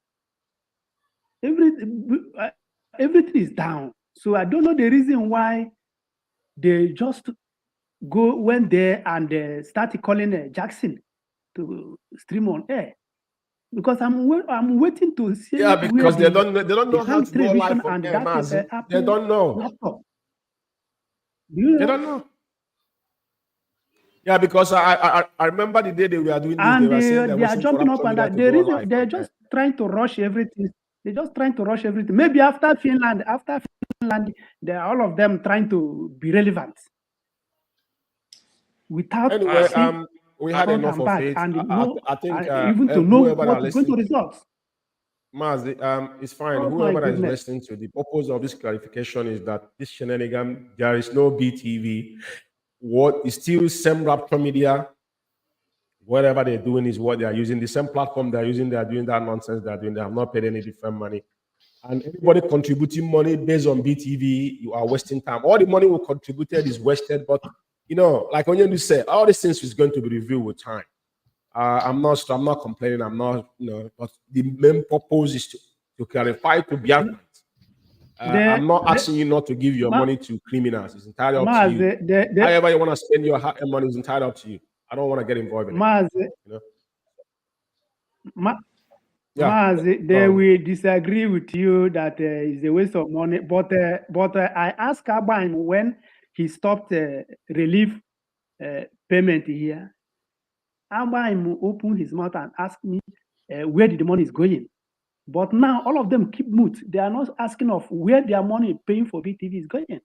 Everything is down. So I don't know the reason why they just went there and started calling Jackson to stream on air. Because I'm waiting to see. Yeah, because they don't know how to go live from air, Mazi. They don't know. Laptop. They don't know. Yeah, because I remember the day they were doing this. And they were saying they are jumping up and down. They're just trying to rush everything. They're just trying to rush everything. Maybe after Finland, they're all of them trying to be relevant. Without anyway, we had enough of it. And I think even to know what is going to result. Mazi, it's fine. Whoever that is listening to, the purpose of this clarification is that this shenanigan, there is no BTV. What is still same Rapture Media? Whatever they're doing is what they are using. The same platform they're using, they are doing that nonsense they're doing. They have not paid any different money. And anybody contributing money based on BTV, you are wasting time. All the money we contributed is wasted, but you know, like when you say, all these things is going to be reviewed with time. I'm not complaining. I'm not, but the main purpose is to clarify to Biafra. I'm not asking you not to give your money to criminals. It's entirely up to you. However you want to spend your hard-earned money is entirely up to you. I don't want to get involved in it. Mazi, they will disagree with you that it's a waste of money. But I asked Cabal when he stopped relief payment here. Cabal opened his mouth and asked me where the money is going. But now all of them keep mute. They are not asking of where their money paying for BTV is going.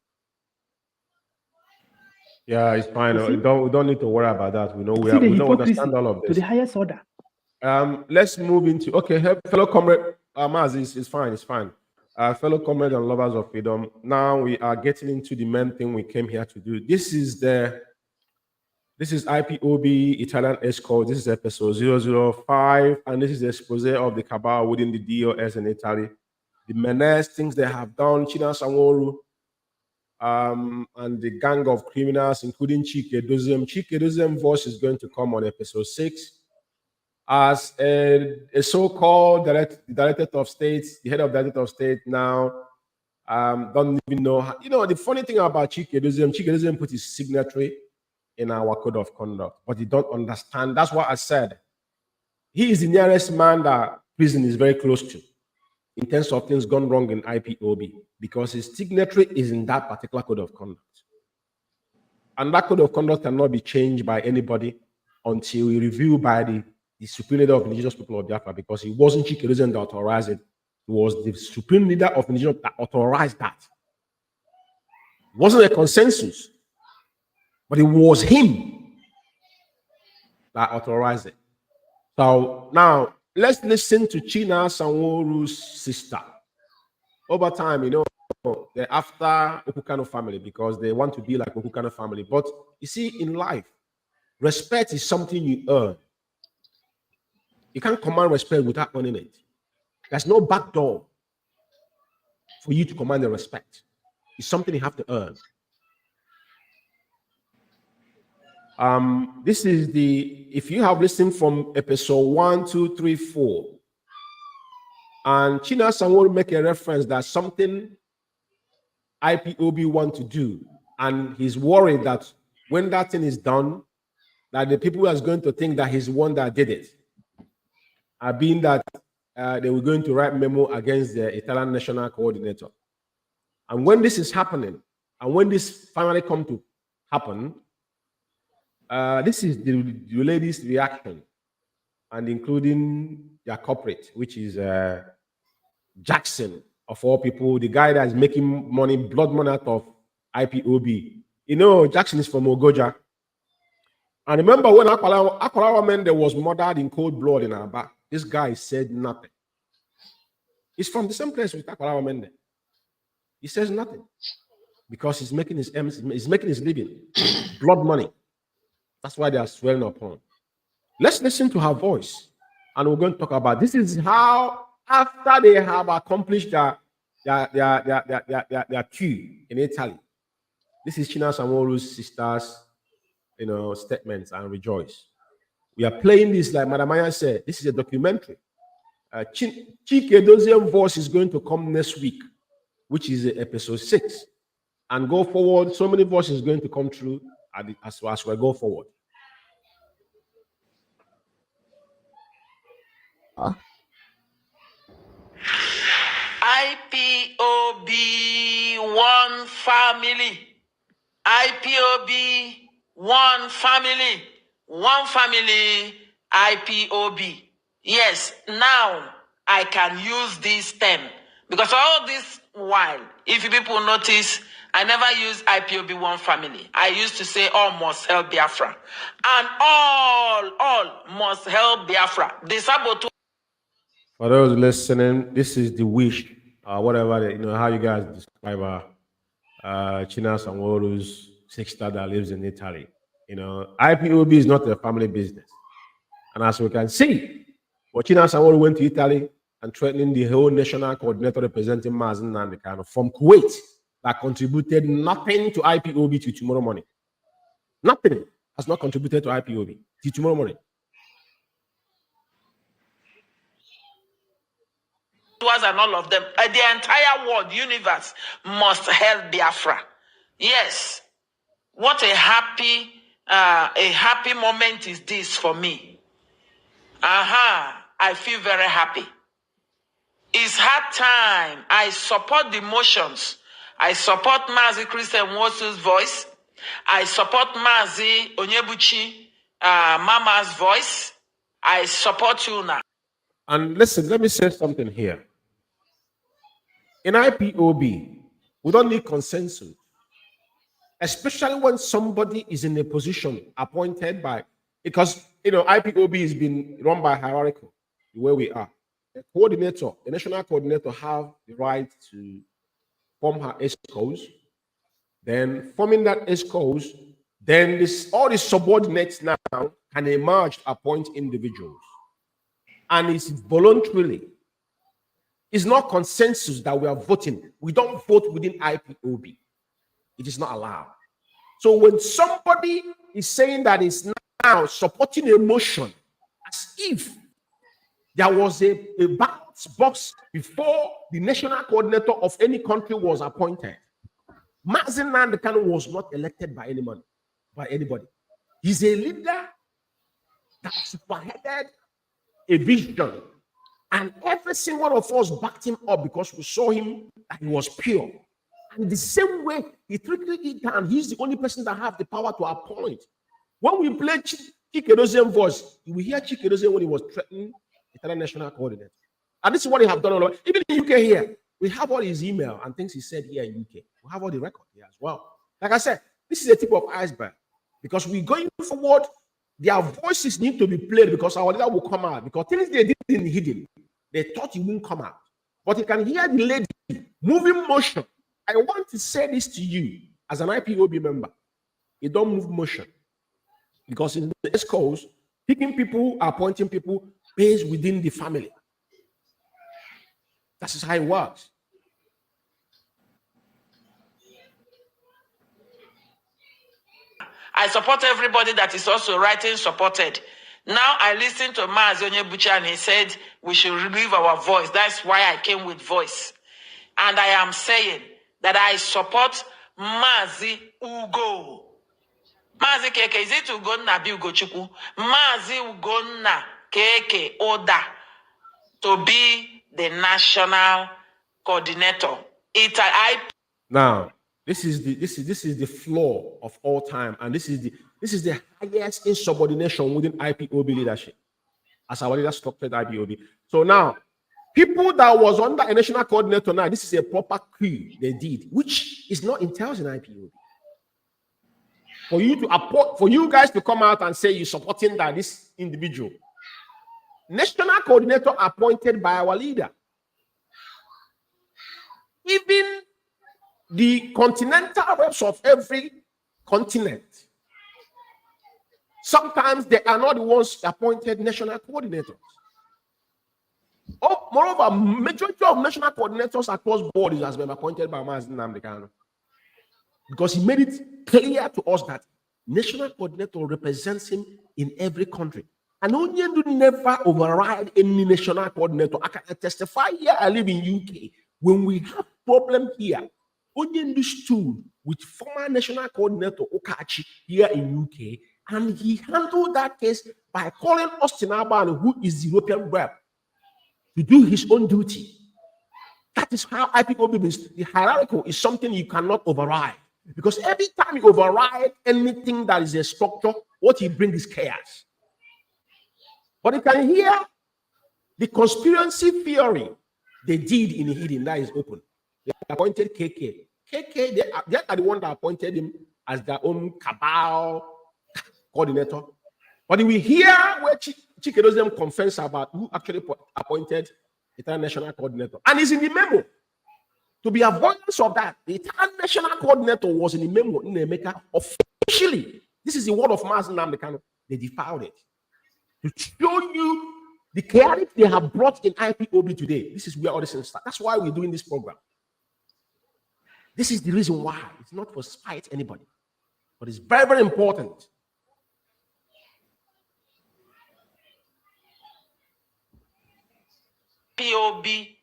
Yeah, it's fine. We don't need to worry about that. We know we don't understand all of this. To the highest order. Let's move into fellow comrade Mazi, it's fine, it's fine. Fellow comrades and lovers of freedom. Now we are getting into the main thing we came here to do. This is IPOB Italian EXCO. This is episode 005, and this is the expose of the cabal within the DOS in Italy. The menace, things they have done, China Sanworu, and the gang of criminals, including Chike Dozem. Chike Dozem voice is going to come on episode 6 as a so-called director of state, the head of director of state now. Don't even know how, the funny thing about Chike Dozem put his signature in our code of conduct, but you don't understand. That's what I said. He is the nearest man that prison is very close to in terms of things gone wrong in IPOB, because his signature is in that particular code of conduct. And that code of conduct cannot be changed by anybody until we review by the supreme leader of the indigenous people of Biafra, because it wasn't Chike Dozem that authorized it. It was the supreme leader of the indigenous that authorized that. It wasn't a consensus, but it was him that authorized it. So now let's listen to China Sanworu's sister. Over time, they're after Okukano family because they want to be like Okukano family. But you see, in life, respect is something you earn. You can't command respect without earning it. There's no back door for you to command the respect. It's something you have to earn. This is if you have listened from episode 1, 2, 3, 4, and China Sanworu make a reference that something IPOB want to do, and he's worried that when that thing is done, that the people are going to think that he's the one that did it, being that they were going to write memo against the Italian national coordinator. And when this is happening, and when this finally come to happen, this is the lady's reaction, and including their corporate, which is Jackson, of all people, the guy that is making money, blood money out of IPOB. Jackson is from Ogoja. And remember when Akwarawa Mende was murdered in cold blood in Aba, this guy said nothing. He's from the same place with Akwarawa Mende. He says nothing because he's making his living, blood money. That's why they are swearing upon. Let's listen to her voice, and we're going to talk about this. Is how, after they have accomplished their coup in Italy, this is China Sanworu's sisters, statements and rejoice. We are playing this, like Madam Maya said, this is a documentary. Chike Dozem voice is going to come next week, which is episode 6. And go forward, so many voices going to come through as we go forward. IPOB, one family. IPOB, one family. One family, IPOB. Yes, now I can use this term. Because all this while, if people notice, I never use IPOB one family. I used to say all must help Biafra. And all must help Biafra. The saboteur. For those listening, this is the wish, whatever, how you guys describe China Sanworu's sister that lives in Italy. IPOB is not a family business. And as we can see, China Sanworu went to Italy and threatening the whole national coordinator representing Mazi Umeh from Kuwait that contributed nothing to IPOB till tomorrow morning. Nothing has not contributed to IPOB till tomorrow morning. And all of them, the entire world, universe must help Biafra. Yes, what a happy moment is this for me. I feel very happy. It's hard time. I support the motions. I support Mazi Christian Wosu's voice. I support Mazi Onyebuchi Mama's voice. I support you now. And listen, let me say something here. In IPOB, we don't need consensus, especially when somebody is in a position appointed by, because IPOB has been run by hierarchical, the way we are. The coordinator, the national coordinator, have the right to form her EXCOs. Then forming that EXCOs, then all the subordinates now can emerge to appoint individuals. And it's voluntarily. It's not consensus that we are voting. We don't vote within IPOB. It is not allowed. So when somebody is saying that it's now supporting a motion as if there was a ballot box before the national coordinator of any country was appointed, Mazi Umeh was not elected by anybody. He's a leader that spearheaded a vision. And every single one of us backed him up because we saw him that he was pure. And the same way, he trickled it down. He's the only person that has the power to appoint. When we play Chikedozian's voice, you will hear Chikedozian when he was threatening the international coordinator. And this is what he have done all over. Even in UK here, we have all his email and things he said here in UK. We have all the record here as well. Like I said, this is a tip of iceberg. Because we're going forward, their voices need to be played because our leader will come out. Because things they did in hidden, they thought he wouldn't come out. But you can hear the lady moving motion. I want to say this to you as an IPOB member. You don't move motion. Because in the EXCOs, picking people, appointing people based within the family. That's how it works. I support everybody that is also writing supported. Now I listened to Mazi Umeh and he said we should give our voice. That's why I came with voice. And I am saying that I support Mazi Ugo. Mazi Keke, is it Ugonna be Ugochukwu? Mazi Ugonna Keke Oda to be the national coordinator. Now, this is the flaw of all time, and this is the highest insubordination within IPOB leadership, as our leader structured IPOB. So now, people that was under a national coordinator now, this is a proper coup they did, which is not entails in IPOB. For you guys to come out and say you're supporting that this individual, national coordinator appointed by our leader, even the continental reps of every continent, sometimes they are not the ones appointed national coordinators. Oh, moreover, majority of national coordinators across borders has been appointed by Mazi Umeh, because he made it clear to us that national coordinator represents him in every country. And Onyendu never override any national coordinator. I can testify here. I live in UK. When we have problem here, Onyendu stood with former national coordinator Okachi here in UK, and he handled that case by calling Austin Aban, who is the European rep, to do his own duty. That is how IPOB is. The hierarchical is something you cannot override. Because every time you override anything that is a structure, what you bring is chaos. But you can hear the conspiracy theory they did in hidden, that is open. They appointed KK. KK, they are the one that appointed him as their own cabal coordinator. But we hear where Chikedozium confess about who actually appointed the international coordinator. And it's in the memo. To be avoidance of that, the international coordinator was in the memo in Emeka officially. This is the word of Mazi Nnamdi. They defiled it. To show you the chaotic they have brought in IPOB today. This is where all this starts. That's why we're doing this program. This is the reason why. It's not for spite anybody. But it's very, very important. IPOB,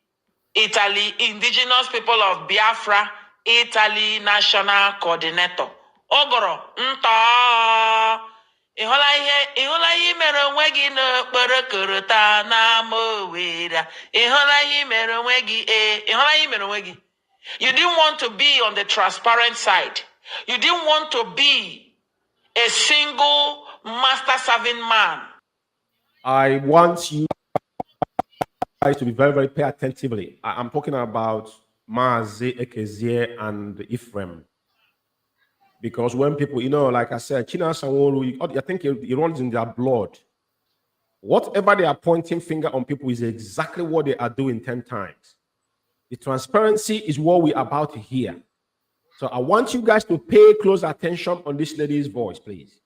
Italy, Indigenous People of Biafra, Italy National Coordinator. Ogoro, nta. Iholayi mere nwegi no kperkereta na mowera. Iholayi mere nwegi iholayi mere nwegi. You didn't want to be on the transparent side. You didn't want to be a single master-serving man. I want you guys to be very, very pay attentively. I'm talking about Mazi, Ekezie, and Ephraim. Because when people, like I said, China Sanworu, I think it runs in their blood. Whatever they are pointing finger on people is exactly what they are doing 10 times. The transparency is what we're about to hear. So I want you guys to pay close attention on this lady's voice, please.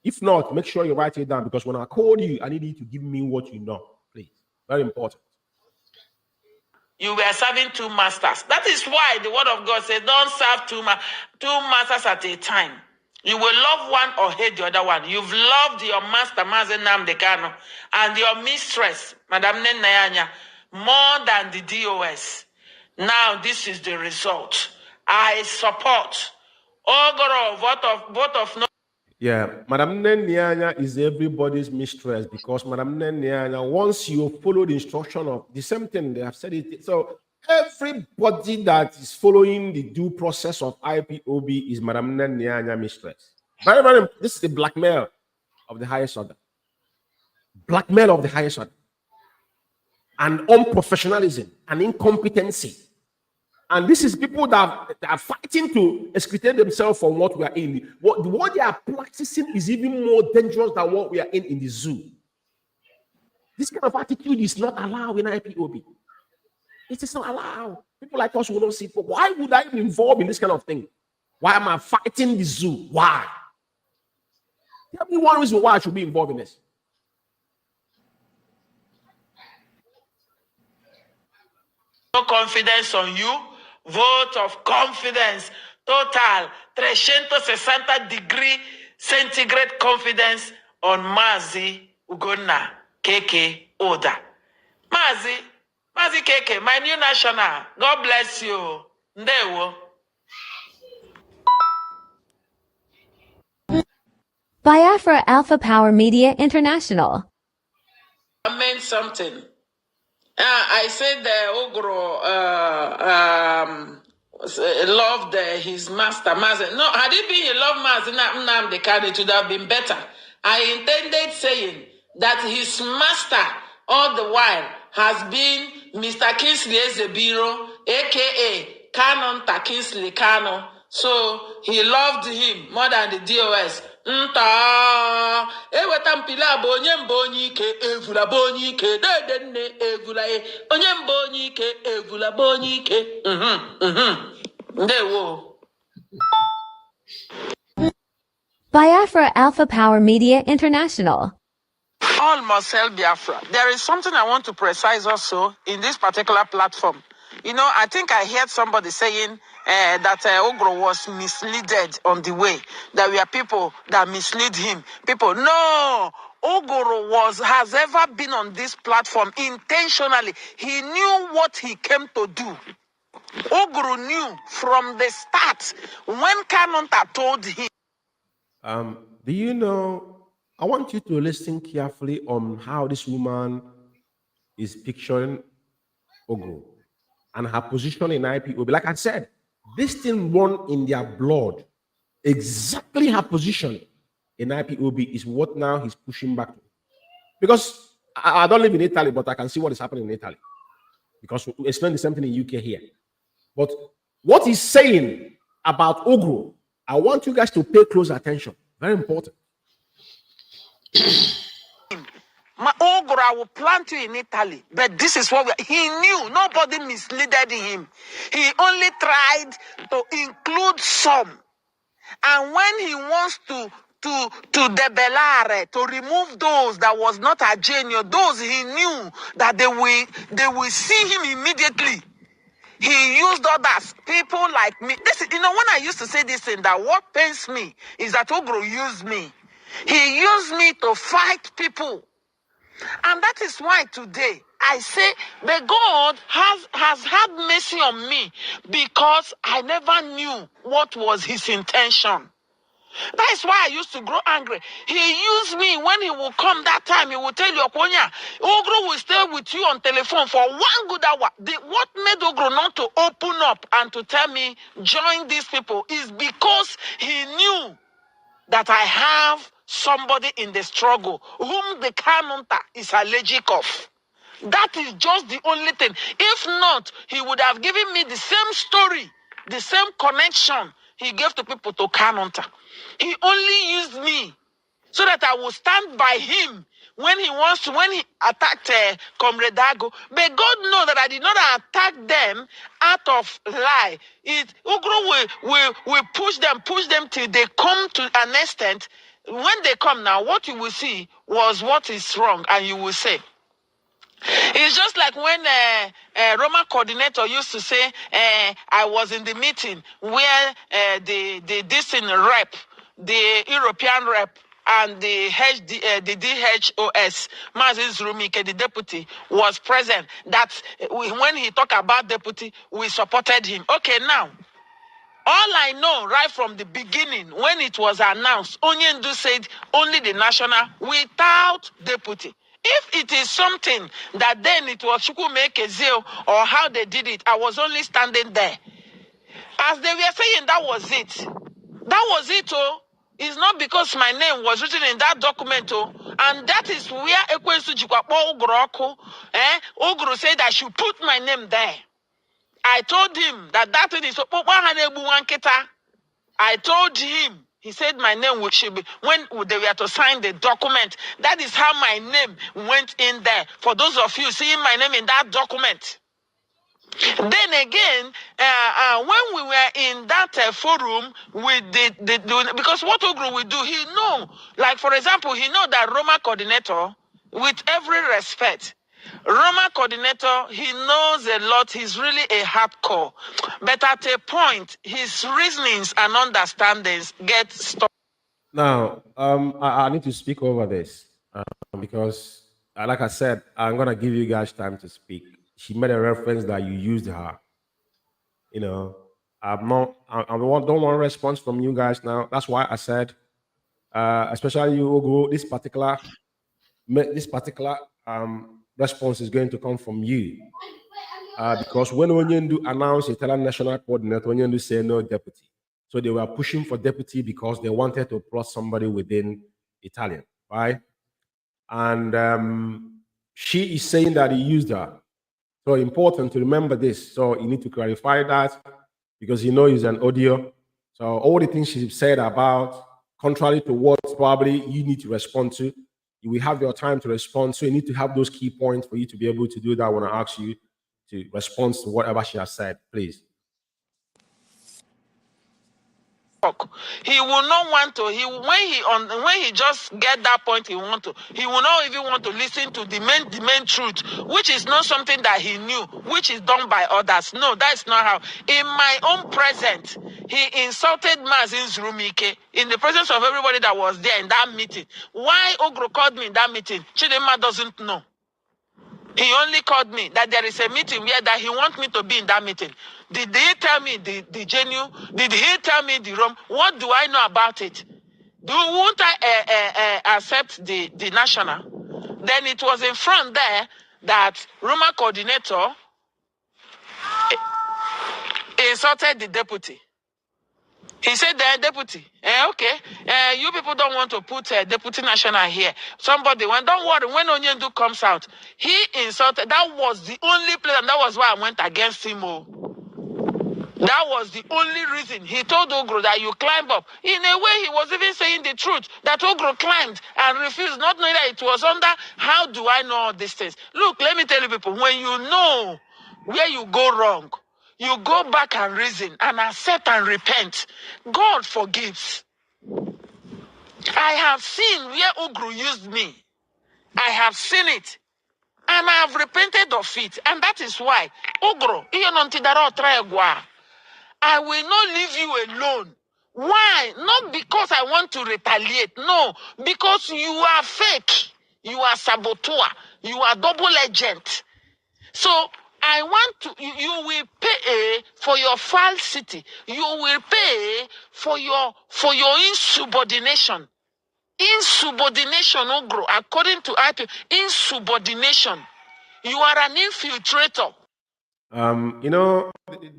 If not, make sure you write it down, because when I call you, I need you to give me what you know, please. Very important. You were serving two masters. That is why the word of God says, don't serve two masters at a time. You will love one or hate the other one. You've loved your master, Mazi Nnamdi Kanu, and your mistress, Madam Nenayanya, more than the DOS. Now this is the result. I support Ogoro, vote of no. Yeah, Madam Nenayanya is everybody's mistress, because Madam Nenayanya, once you follow the instruction of the same thing, they have said it. So everybody that is following the due process of IPOB is Madam Nenayanya mistress. Very, very, this is the blackmail of the highest order. Blackmail of the highest order. And unprofessionalism and incompetency. And this is people that are fighting to extricate themselves from what we are in. What they are practicing is even more dangerous than what we are in the zoo. This kind of attitude is not allowed in IPOB. It is not allowed. People like us will not see. Why would I be involved in this kind of thing? Why am I fighting the zoo? Why? Tell me one reason why I should be involved in this. No confidence on you. Vote of confidence. Total 360 centigrade confidence on Mazi Ugonna KK Oda. Mazi KK, my new national. God bless you. Ndewo. Biafra Alpha Power Media International. I meant something. I said Uguru loved his master, Mazi. No, had it been he loved Mazi Nnamdi Kanu, it would have been better. I intended saying that his master all the while has been Mr. Kingsley Ezebiro, a.k.a. Canon Kingsley Kanu. So he loved him more than the DOS. Nta eweta mpila bụ onye mba onye ike evula bụ onye ike dede nne evula onye mba onye ike evula bụ onye ike ndewo. Biafra Alpha Power Media International. All must sell Biafra. There is something I want to precise also in this particular platform. I think I heard somebody saying that Uguru was misleaded on the way. There were people that mislead him. People, no. Uguru has ever been on this platform intentionally. He knew what he came to do. Uguru knew from the start when Kanunta told him. Do you know, I want you to listen carefully on how this woman is picturing Uguru and her position in IPOB. Like I said, this thing run in their blood. Exactly her position in IPOB is what now he's pushing back to. Because I don't live in Italy, but I can see what is happening in Italy. Because we explain the same thing in UK here. But what he's saying about Uguru, I want you guys to pay close attention. Very important. Uguru, I will plant you in Italy. But this is what he knew. Nobody misleaded him. He only tried to include some. And when he wants to debellare, to remove those that was not a genius, those he knew that they will see him immediately. He used others, people like me. This is, when I used to say this thing, that what pains me is that Uguru used me. He used me to fight people. And that is why today I say that God has had mercy on me, because I never knew what was his intention. That is why I used to grow angry. He used me when he will come that time. He will tell you, Okonya, Uguru will stay with you on telephone for 1 good hour. What made Uguru not to open up and to tell me, join these people, is because he knew that I have somebody in the struggle whom the Kanunta is allergic of. That is just the only thing. If not, he would have given me the same story, the same connection he gave to people to Kanunta. He only used me so that I will stand by him when he attacked Comrade Dago. But God knows that I did not attack them out of lie. Uguru will push them till they come to an extent. When they come now, what you will see was what is wrong, and you will say. It's just like when Roma coordinator used to say, I was in the meeting where the rep, the European rep, and the DHOS, Mazi Umeh, the deputy, was present. That when he talked about deputy, we supported him. Okay, now, all I know right from the beginning, when it was announced, Onyendu said only the national without deputy. If it is something that then it was Chukwuma, Ekezie, or how they did it, I was only standing there. As they were saying, that was it. That was it, oh. It's not because my name was written in that document, oh. And that is where Uguru said I should put my name there. I told him that thing is I told him, he said my name should be, when they were to sign the document, that is how my name went in there. For those of you seeing my name in that document. Then again, when we were in that forum with because what Uguru will do, he know, like for example, he know that Roma coordinator, with every respect, Roma coordinator, he knows a lot. He's really a hardcore. But at a point, his reasonings and understandings get stopped. Now, I need to speak over this because, like I said, I'm going to give you guys time to speak. She made a reference that you used her. I don't want a response from you guys now. That's why I said, especially you, Uguru, this particular response is going to come from you. Because when Onyendu announced Italian national coordinator, Onyendu said no deputy. So they were pushing for deputy because they wanted to plot somebody within Italian, right? And she is saying that he used her. So important to remember this. So you need to clarify that because you know it's an audio. So all the things she said about, contrary to what probably you need to respond to, you will have your time to respond. So you need to have those key points for you to be able to do that when I ask you to respond to whatever she has said, please. He will not want to. When he just get that point, he will not even want to listen to the main truth, which is not something that he knew, which is done by others. No, that's not how. In my own presence, he insulted Mazi Umeh in the presence of everybody that was there in that meeting. Why Uguru called me in that meeting? Chidema doesn't know. He only called me that there is a meeting where that he wants me to be in that meeting. Did he tell me the venue? Did he tell me the room? What do I know about it? Won't I accept the national? Then it was in front there that Roma coordinator insulted the deputy. He said, the deputy, okay, you people don't want to put deputy national here. Somebody went, don't worry, when Onyendu comes out, he insulted. That was the only place, and that was why I went against him. That was the only reason. He told Uguru that you climb up. In a way, he was even saying the truth, that Uguru climbed and refused, not knowing that it was under, how do I know all these things? Look, let me tell you people, when you know where you go wrong, you go back and reason and accept and repent. God forgives. I have seen where Uguru used me. I have seen it. And I have repented of it. And that is why, Uguru, I will not leave you alone. Why? Not because I want to retaliate. No, because you are fake. You are saboteur. You are double agent. So I want to, you will pay for your falsity. You will pay for your insubordination. Insubordination, Uguru, according to IPOB, insubordination. You are an infiltrator. You know,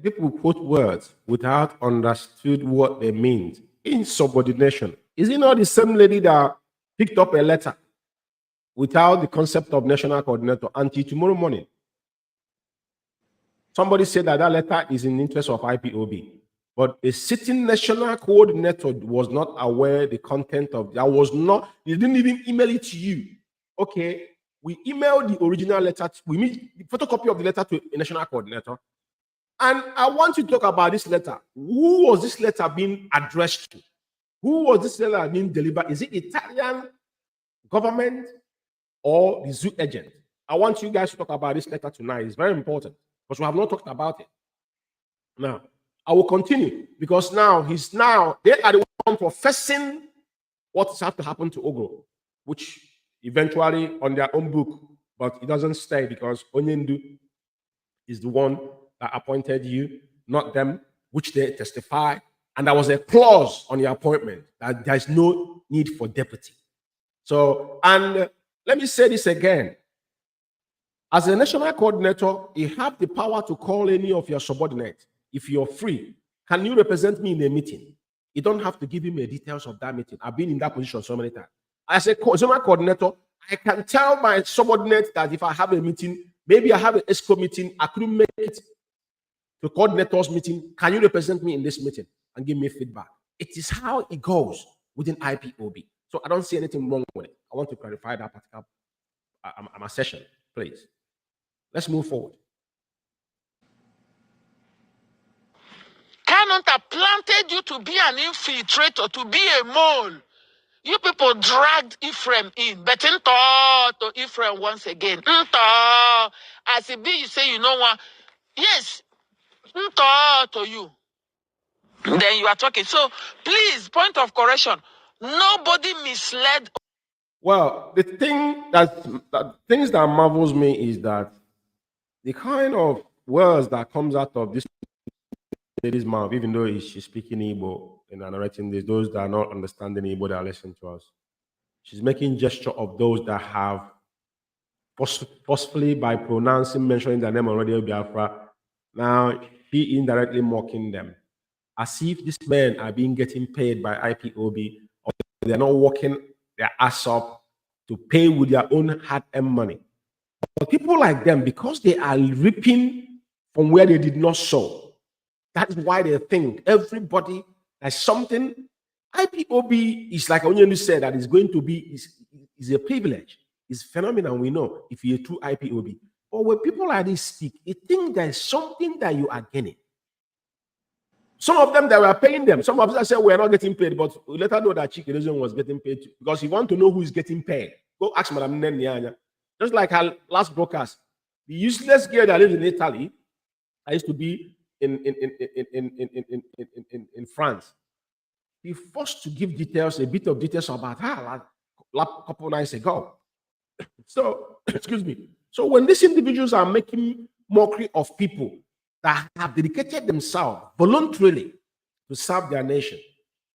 people quote words without understood what they mean. Insubordination. Is it not the same lady that picked up a letter without the concept of national coordinator until tomorrow morning? Somebody said that that letter is in the interest of IPOB, but a sitting national coordinator was not aware the content of that. Was not, they didn't even email it to you. Okay, we emailed the original letter, we made the photocopy of the letter to a national coordinator. And I want to talk about this letter. Who was this letter being addressed to? Who was this letter being delivered? Is it Italian government or the zoo agent? I want you guys to talk about this letter tonight. It's very important because we have not talked about it. Now, I will continue because now they are the one professing what has to happen to Uguru, which eventually on their own book, but it doesn't stay because Onyendu is the one that appointed you, not them, which they testify. And there was a clause on the appointment that there is no need for deputy. So, and let me say this again. As a national coordinator, you have the power to call any of your subordinates. If you're free, can you represent me in a meeting? You don't have to give him the details of that meeting. I've been in that position so many times. As a zonal coordinator, I can tell my subordinates that if I have a meeting, maybe I have an EXCO meeting, I couldn't make it to coordinators meeting. Can you represent me in this meeting and give me feedback? It is how it goes within IPOB. So I don't see anything wrong with it. I want to clarify that particular session, please. Let's move forward. Kanu planted you to be an infiltrator, to be a mole. You people dragged Ephraim in, but to Ephraim once again. As it be, you say you know what? Yes, to you. Then you are talking. So please, point of correction. Nobody misled. Well, the things that marvels me is that the kind of words that comes out of this lady's mouth, even though she's speaking Igbo and narrating this, those that are not understanding Igbo that are listening to us, she's making gesture of those that have forcefully by mentioning their name already, Biafra. Now she indirectly mocking them, as if these men are getting paid by IPOB, or they're not working their ass up to pay with their own hard-earned money. But people like them, because they are reaping from where they did not sow, that is why they think everybody has something. IPOB is like Onyendu said, that is going to be is a privilege. It's phenomenal, we know, if you're a true IPOB. But when people like this speak, they think there's something that you are gaining. Some of them that were paying them, some of them said we're not getting paid, but we later know that Chikerezion was getting paid too, because you want to know who is getting paid. Go ask Madam Nenyanya. Just like her last broadcast, the useless girl that lives in Italy, I used to be in France. He forced to give details, a bit of details about her a couple of nights ago. So, excuse me. So when these individuals are making mockery of people that have dedicated themselves voluntarily to serve their nation,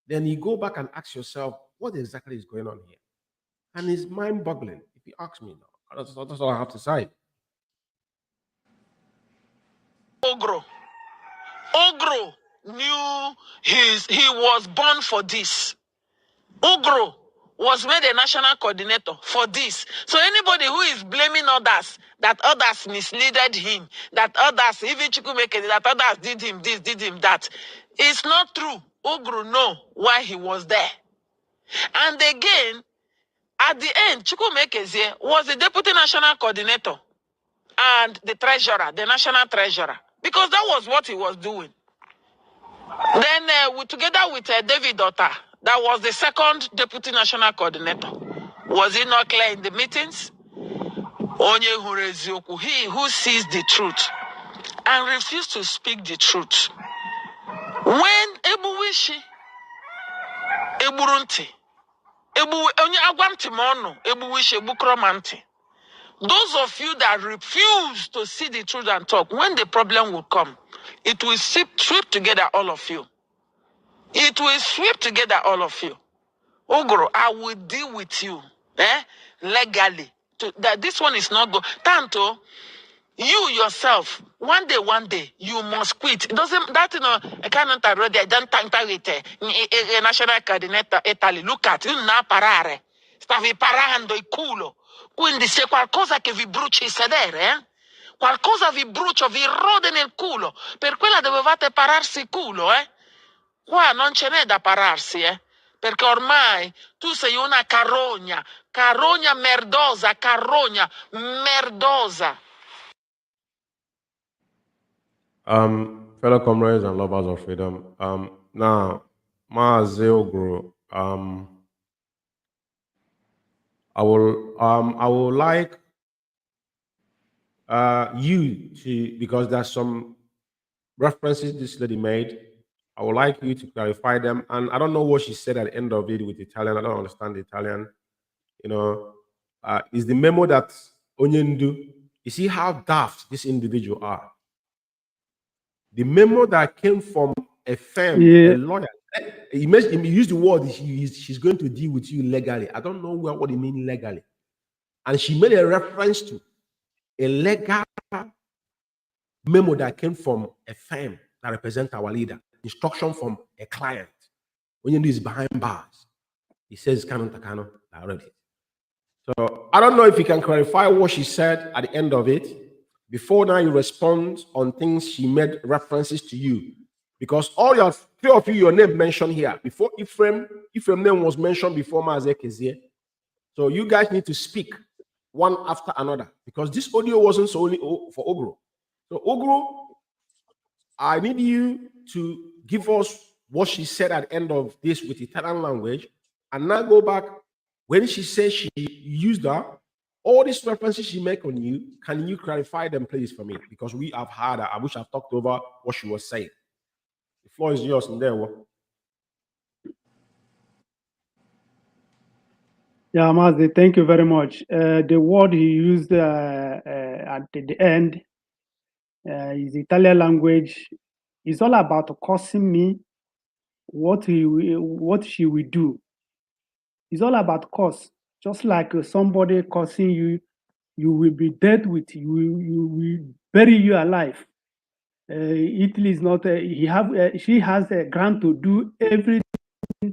then you go back and ask yourself, what exactly is going on here? And it's mind-boggling, if you ask me now. That's all I have to say. Uguru knew he was born for this. Uguru was made a national coordinator for this. So anybody who is blaming others, that others misleaded him, that others, even Chukwuma, that others did him this, did him that, it's not true. Uguru know why he was there. And again, at the end, Chukwuma was the deputy national coordinator and the treasurer, the national treasurer, because that was what he was doing. Then, together with David Dota, that was the second deputy national coordinator. Was it not clear in the meetings? He who sees the truth and refused to speak the truth. When Ebuwishi, Eburunti, onye agwanti mono, Ebuwishi, Ebukromanti. Those of you that refuse to see the truth and talk, when the problem will come, it will sweep together all of you. It will sweep together all of you. Uguru, I will deal with you legally. This one is not good. Tanto, you yourself, one day, you must quit. It doesn't that I cannot already. I don't think with a national coordinator Italy. Look at you na parare. Stavi parando il culo. Quindi se qualcosa che vi bruci il sedere, qualcosa vi brucia, vi rode nel culo. Per quella dovevate pararsi il culo, Qua non ce n'è da pararsi, perché ormai tu sei una carogna merdosa, carogna merdosa. Fellow comrades and lovers of freedom, now, Mazi Uguru, I would like you to, because there's some references this lady made, I would like you to clarify them. And I don't know what she said at the end of it with Italian. I don't understand the Italian. You know, is the memo that Onyendu, you see how daft this individual are. The memo that came from a firm, a lawyer, he used the word, she's going to deal with you legally. I don't know what he means legally. And she made a reference to a legal memo that came from a firm that represents our leader. Instruction from a client. When you do is behind bars, he says Kanu Takano already. So I don't know if you can clarify what she said at the end of it before now you respond on things she made references to you. Because all your three of you, your name mentioned here. Before Ephraim name was mentioned before Mazi Ekezie. So you guys need to speak one after another because this audio wasn't solely for Uguru. So Uguru, I need you to give us what she said at the end of this with Italian language, and now go back when she says she used that. All these references she make on you, can you clarify them, please, for me? Because we have heard her. I wish I've talked over what she was saying. The floor is yours, and there. Yeah, Mazi, thank you very much. The word he used at the end is Italian language. It's all about cursing me. What she will do. It's all about curse. Just like somebody cursing you, you will be dead with you. You will bury you alive. Italy is not. She has a grant to do everything to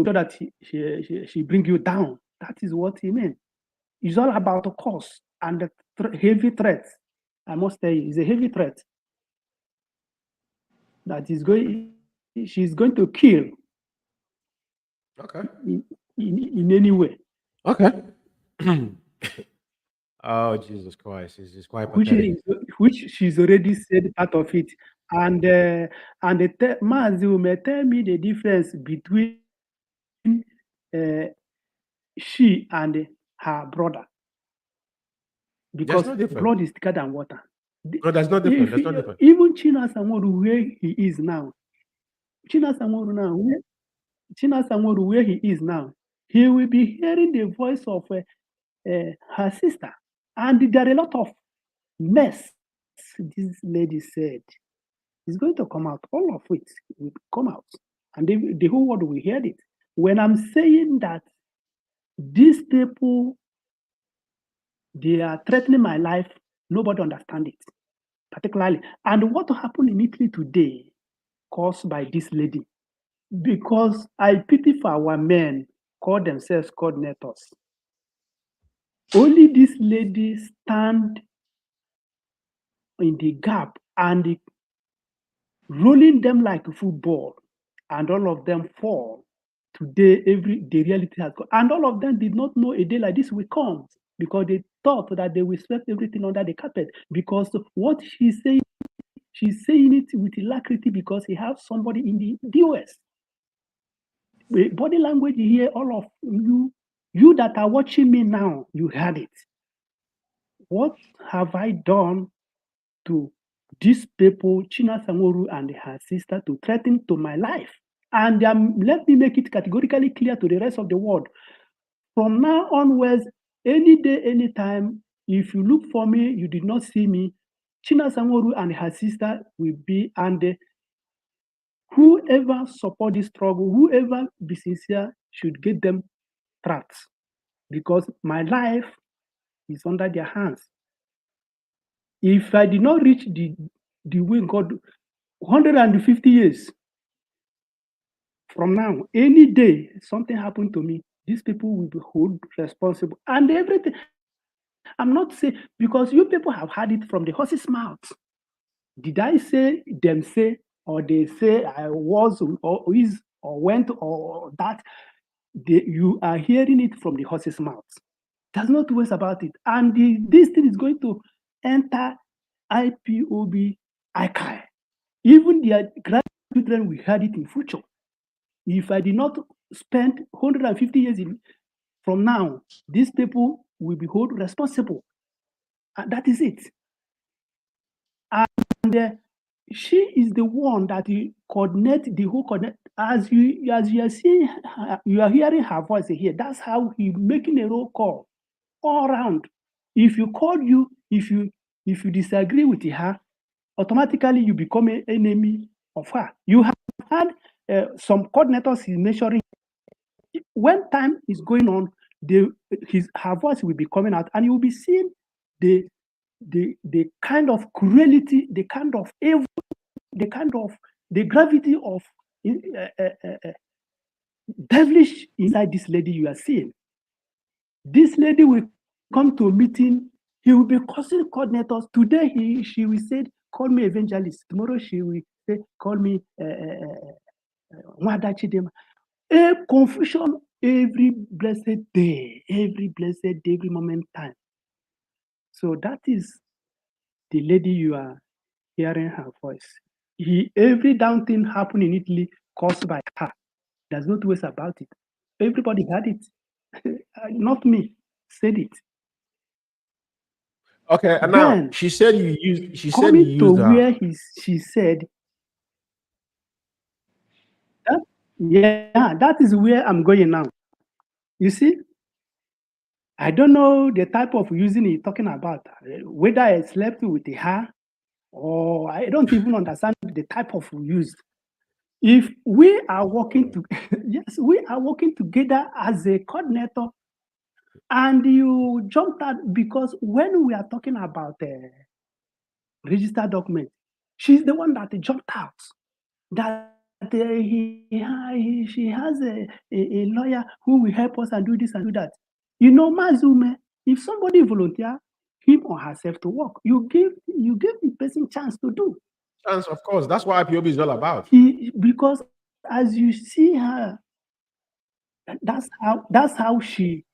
so that she bring you down. That is what he meant. It's all about the curse and the heavy threat. I must tell you, it's a heavy threat that is going. She's going to kill. Okay. In any way. Okay. Oh, Jesus Christ. It's quite pathetic. Which she's already said part of it. And Mazi Umeh, tell me the difference between she and her brother. Because no blood is thicker than water. No, there's no difference. There's no difference. Even China Samoru, where he is now, China Samoru, where he is now, he will be hearing the voice of her sister. And there are a lot of mess this lady said. It's going to come out. All of it will come out. And the whole world will hear it. When I'm saying that these people, they are threatening my life, nobody understands it, particularly. And what happened in Italy today caused by this lady. Because I pity for our men call themselves coordinators. Only this lady stand in the gap and rolling them like a football, and all of them fall. Today, the reality has gone. And all of them did not know a day like this will come because they thought that they will sweep everything under the carpet. Because what she's saying it with alacrity because he has somebody in the US. Body language here, all of you that are watching me now, you heard it. What have I done to these people, China Sangoru and her sister, to threaten to my life? And let me make it categorically clear to the rest of the world. From now onwards, any day, anytime, if you look for me, you did not see me, China Sangoru and her sister will be, and whoever support this struggle, whoever be sincere, should get them trapped. Because my life is under their hands. If I did not reach the way God, 150 years from now, any day something happened to me, these people will be held responsible. And everything, I'm not saying, because you people have had it from the horse's mouth. Did I say, them say, or they say I was, or is, or went, or that? You are hearing it from the horse's mouth. There's no two ways about it. And this thing is going to enter IPOB archive. Even their grandchildren will hear it in future. If I did not spend 150 years from now, these people will be held responsible. And that is it. And she is the one that coordinate the whole coordinate. As you are seeing, you are hearing her voice here. That's how he making a roll call all around. If you call you, if you disagree with her, automatically you become an enemy of her. You have had some coordinators is measuring. When time is going on, her voice will be coming out, and you will be seeing the kind of cruelty, the kind of evil, the gravity of devilish inside this lady you are seeing. This lady will come to a meeting. He will be causing coordinators. Today she will say, "Call me evangelist." Tomorrow she will say, "Call me Wada Chidema." A confusion every blessed day, every moment time. So that is the lady you are hearing her voice. Every down thing happened in Italy caused by her. There's no two ways about it. Everybody had it. Not me. Said it. Okay, and now she said you used. She said you used her. Where she said. That is where I'm going now. You see, I don't know the type of using he's talking about. Whether I slept with her, or I don't even understand the type of use. If we are working yes, we are working together as a coordinator, and you jumped out because when we are talking about registered document, she's the one that jumped out. That she has a lawyer who will help us and do this and do that. You know, Mazi Umeh, if somebody volunteer him or herself to work, you give the person chance to do. Chance, of course. That's what IPOB is all about. Because as you see her, that's how she.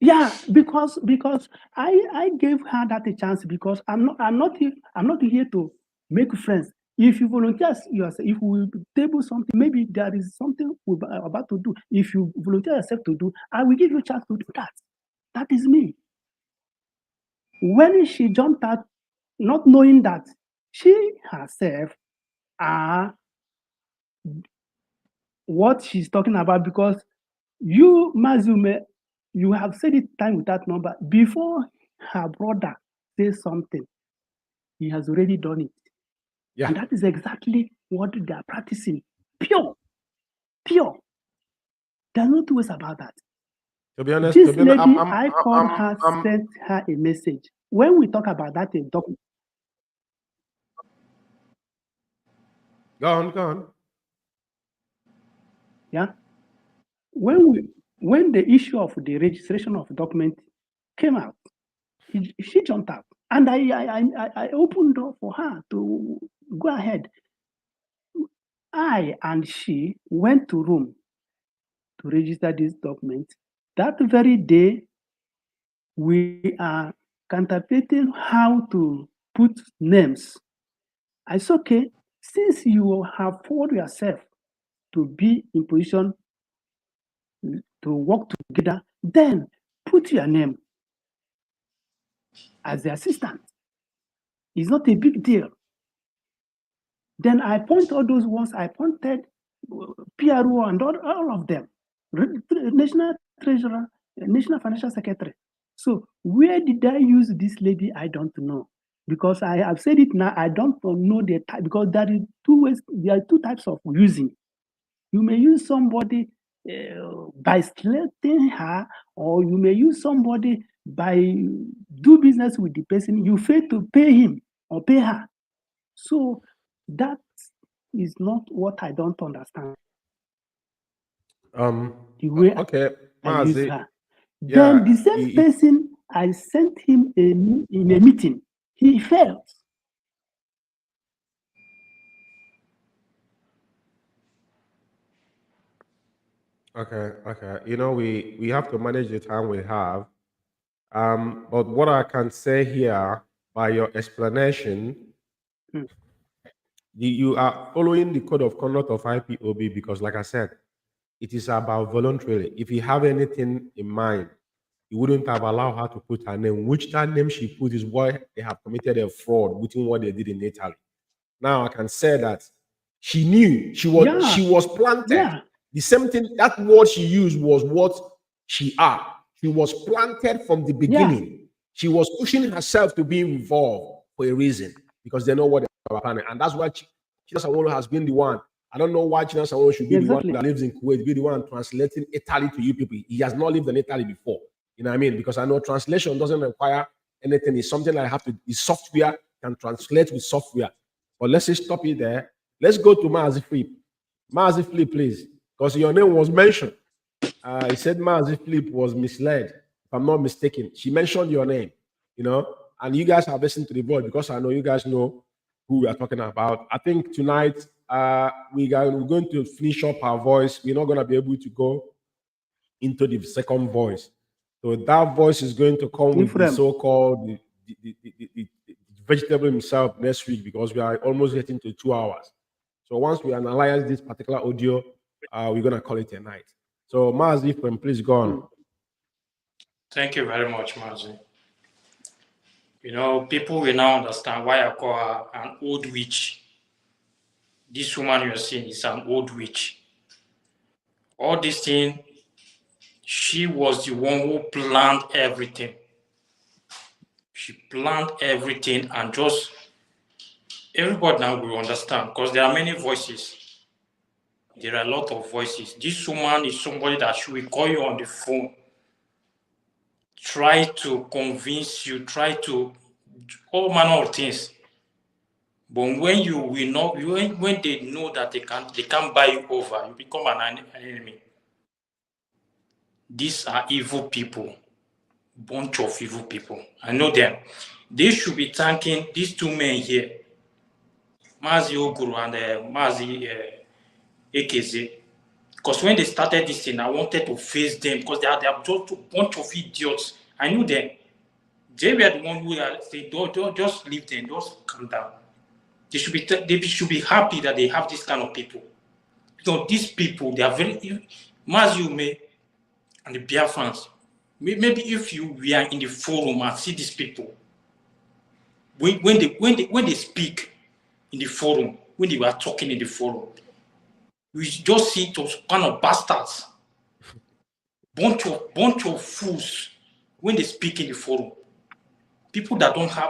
Yeah, because I gave her that a chance because I'm not here to make friends. If you volunteer yourself, if we table something, maybe there is something we're about to do. If you volunteer yourself to do, I will give you a chance to do that. That is me. When she jumped out, not knowing that she herself are what she's talking about, because you, Mazi Umeh, you have said it time without number. Before her brother says something, he has already done it. Yeah. And that is exactly what they are practicing. Pure. There's no two ways about that. To be honest, This lady, I called her, sent her a message. When we talk about that in document. Go on. Yeah. When the issue of the registration of document came out, she jumped out. And I opened door for her to go ahead. I and she went to Rome to register this document. That very day, we are contemplating how to put names. I said, okay, since you have forwarded yourself to be in position to work together, then put your name as the assistant. It's not a big deal. Then I point all those ones, I pointed PRO and all of them, National Treasurer, National Financial Secretary. So where did I use this lady? I don't know. Because I have said it now, I don't know the type, because there are two ways, there are two types of using. You may use somebody by selecting her, or you may use somebody by do business with the person. You fail to pay him or pay her. So that is not what I don't understand. The way okay, I use Mazi, her. yeah, Then the same person, I sent him in a meeting. He failed. Okay. You know, we have to manage the time we have. But what I can say here, by your explanation, you are following the code of conduct of IPOB because, like I said, it is about voluntarily. If you have anything in mind, you wouldn't have allowed her to put her name. Which that name she put is why they have committed a fraud between what they did in Italy. Now I can say that she knew she was planted. Yeah. The same thing, that word she used was what she are. She was planted from the beginning. Yeah. She was pushing herself to be involved for a reason because they know what they are planning. And that's why China Sawolo has been the one. I don't know why China Sawolo should be the one that lives in Kuwait, be the one translating Italy to you people. He has not lived in Italy before. You know what I mean? Because I know translation doesn't require anything. It's something that I have to, the software can translate with software. But let's just stop it there. Let's go to Mazi Flip. Mazi Flip, please. Because your name was mentioned. He said Mazi Flip was misled, if I'm not mistaken. She mentioned your name, you know, and you guys have listened to the voice because I know you guys know who we are talking about. I think tonight we're going to finish up our voice. We're not going to be able to go into the second voice. So that voice is going to come with the so-called the vegetable himself next week because we are almost getting to 2 hours. So once we analyze this particular audio, we're going to call it a night. So Mazi, please go on. Thank you very much, Mazi. You know, people will now understand why I call her an old witch. This woman you're seeing is an old witch. All this thing, she was the one who planned everything. She planned everything and just everybody now will understand because there are many voices. There are a lot of voices. This woman is somebody that she will call you on the phone, try to convince you, try to all manner of things. But when you will not, when they know that they can't buy you over, you become an enemy. These are evil people, bunch of evil people. I know them. They should be thanking these two men here, Mazi Uguru and Mazi Ekezie. Because when they started this thing, I wanted to face them because they are just a bunch of idiots. I knew them. They were the one who said, don't just leave them, just calm down. They should be happy that they have this kind of people. You know, these people, they are very Mazi Umeh and the Biafrans. Maybe if you were in the forum and see these people, when they speak in the forum, when they were talking in the forum, we just see those kind of bastards, bunch of fools when they speak in the forum. People that don't have,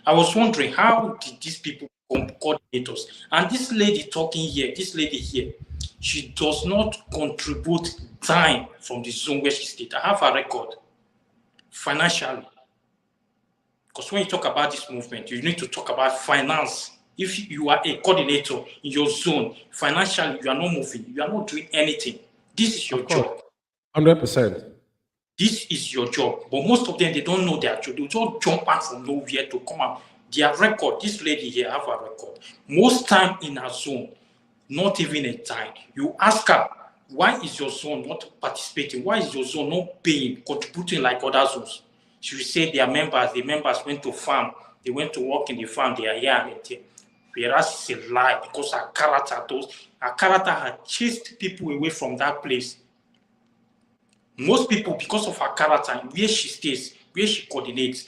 I was wondering, how did these people become coordinators? And this lady talking here, this lady here, she does not contribute time from the zone where she stayed. I have a record financially. Because when you talk about this movement, you need to talk about finance. If you are a coordinator in your zone, financially, you are not moving, you are not doing anything. This is your job. 100%. This is your job. But most of them, they don't know their job. They just jump out from nowhere to come out. Their record, this lady here have a record. Most time in her zone, not even a time. You ask her, why is your zone not participating? Why is your zone not paying, contributing like other zones? She will say the members went to farm, they went to work in the farm, they are here and there. Whereas it's a lie, because her character had chased people away from that place. Most people, because of her character, where she stays, where she coordinates,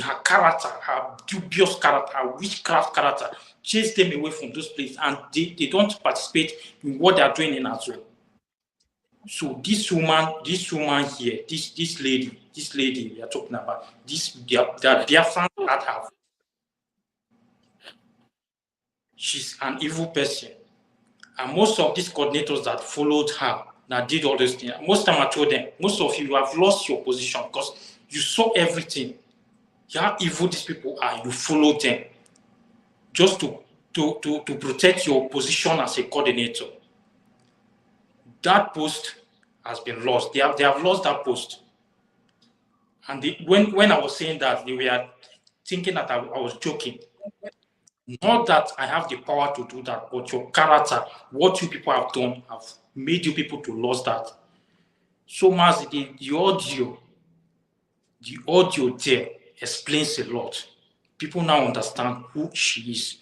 her character, her dubious character, her witchcraft character, chase them away from those places, and they don't participate in what they are doing in her zone. So this woman here, this lady we are talking about, the Biafran at her. She's an evil person. And most of these coordinators that followed her, that did all these things, most time I told them, most of you have lost your position because you saw everything. How evil these people are, you follow them just to protect your position as a coordinator. That post has been lost. They have lost that post. And when I was saying that, they were thinking that I was joking. Not that I have the power to do that, but your character, what you people have done, have made you people to lose that. So Mazi, the audio there explains a lot. People now understand who she is,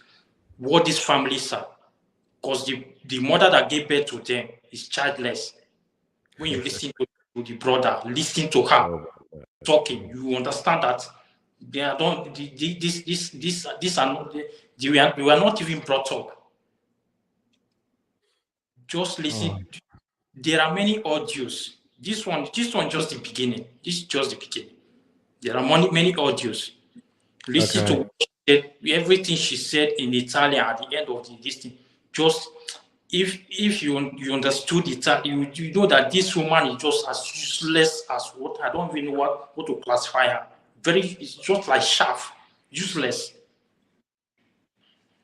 what these families are. Because the mother that gave birth to them is childless. When you listen to the brother, listen to her talking, you understand that they are not these are not we were not even brought up. Just listen. There are many audios. This one just the beginning. This is just the beginning. There are many audios. Listen to what she said, everything she said in Italian at the end of this thing. Just if you understood it, you know that this woman is just as useless as what I don't even know what to classify her. It's just like chaff, useless.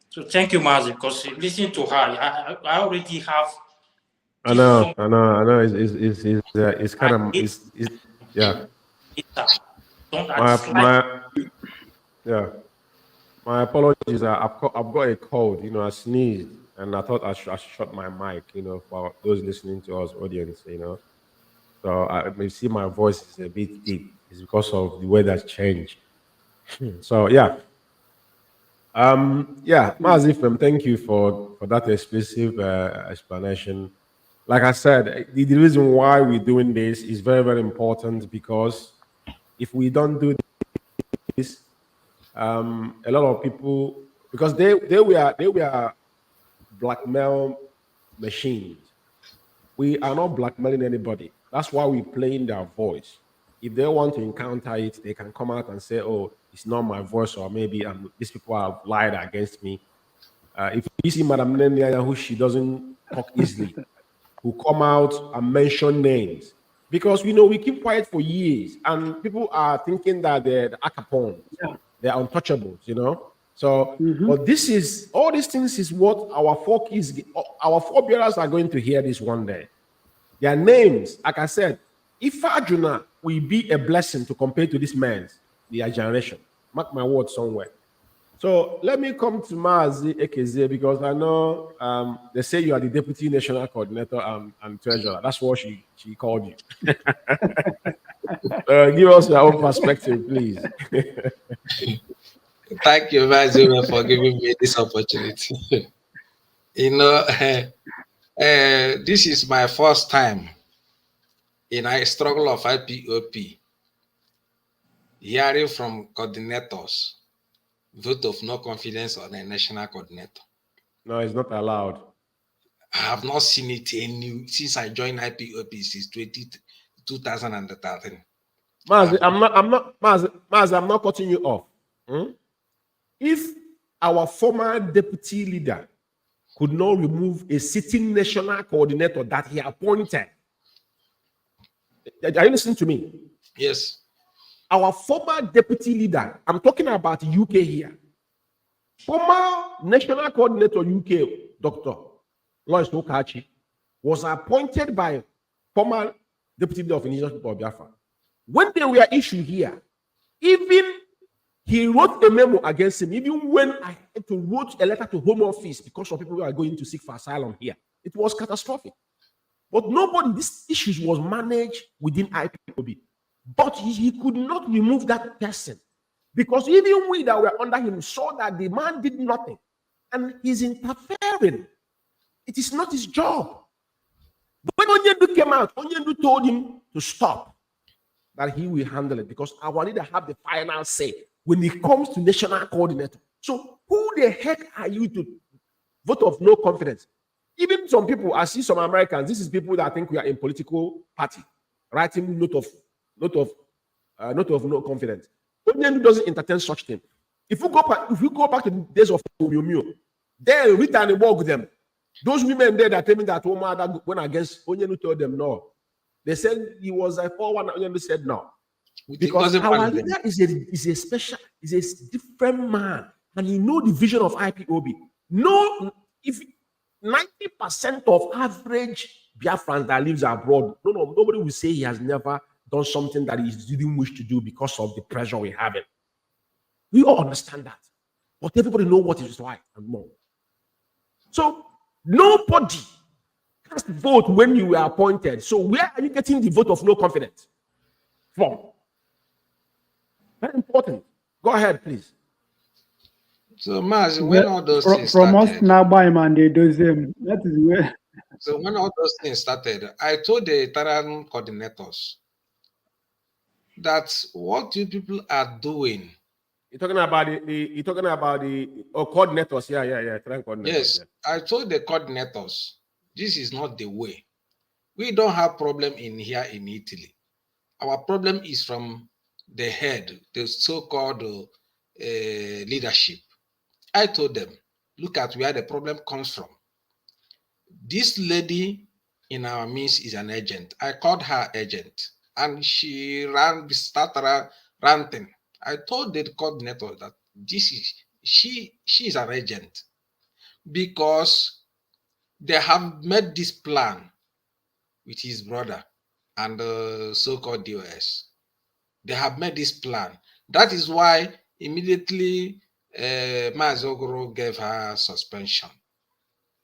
So thank you, Mazi, because listening to her, I already have. I know. It's kind of yeah. My apologies. I've got a cold. I sneezed, and I thought I should shut my mic. For those listening to us, audience. So I may see my voice is a bit deep. It's because of the weather changed. So yeah. Mazi Ephraim, thank you for that explicit explanation. Like I said, the reason why we're doing this is very, very important, because if we don't do this, a lot of people, because they were blackmail machines. We are not blackmailing anybody. That's why we're playing their voice. If they want to encounter it, they can come out and say, "Oh, it's not my voice," or maybe these people have lied against me. If you see Madam Nenya, who she doesn't talk easily, who come out and mention names, because we keep quiet for years, and people are thinking that they're the Acapons, they're untouchables, So, but this is all these things is what our forebearers are going to hear this one day. Their names, like I said, if Arjuna will be a blessing to compare to this man's, their generation. Mark my words somewhere. So let me come to Mazi Ekezie, because I know they say you are the Deputy National Coordinator and Treasurer. That's what she called you. Give us your own perspective, please. Thank you, Mazi Umeh, for giving me this opportunity. This is my first time in a struggle of IPOB, hearing from coordinators vote of no confidence on a national coordinator. No, it's not allowed. I have not seen it since I joined IPOB since 2013. Mazi, I'm not cutting you off. If our former deputy leader could not remove a sitting national coordinator that he appointed, are you listening to me? Yes. Our former deputy leader, I'm talking about UK here, former national coordinator UK, Dr. Lois Okachi, was appointed by former deputy leader of Indigenous People of Biafra. When they were issued here, even he wrote a memo against him, even when I had to write a letter to Home Office because of people who are going to seek for asylum here. It was catastrophic. But nobody, this issue was managed within IPOB. But he could not remove that person because even we that were under him saw that the man did nothing and he's interfering. It is not his job. When Onyendu came out, Onyendu told him to stop, that he will handle it because our leader have the final say when it comes to national coordinator. So who the heck are you to vote of no confidence? Even some people, I see some Americans, this is people that think we are in political party, writing note of no confidence. Onyendu doesn't entertain such thing. If you go back to the days of Omiyomio, they written and work with them. Those women there that tell me that woman went against Onyendu told them no. They said he was a 4-1. Onyendu said no. Because our leader is a different man, and he knows the vision of IPOB. No, if 90% of average Biafrans that lives abroad, nobody will say he has never done something that he didn't wish to do because of the pressure we have. We all understand that, but everybody knows what is right and wrong. So nobody cast vote when you were appointed. So where are you getting the vote of no confidence from? Very important. Go ahead, please. So, Mazi, when all those things from us started, now by man, they do them. That is where. so when all those things started, I told the Taran coordinators that what you people are doing. You're talking about the coordinators. Yeah. Coordinators, yes, yeah. I told the coordinators this is not the way. We don't have problem in here in Italy. Our problem is from the head, the so-called leadership. I told them, look at where the problem comes from. This lady in our midst is an agent. I called her agent, and she started ranting. I told the coordinator that she is an agent because they have made this plan with his brother and the so-called DOS. They have made this plan. That is why immediately Mazi Uguru gave her suspension.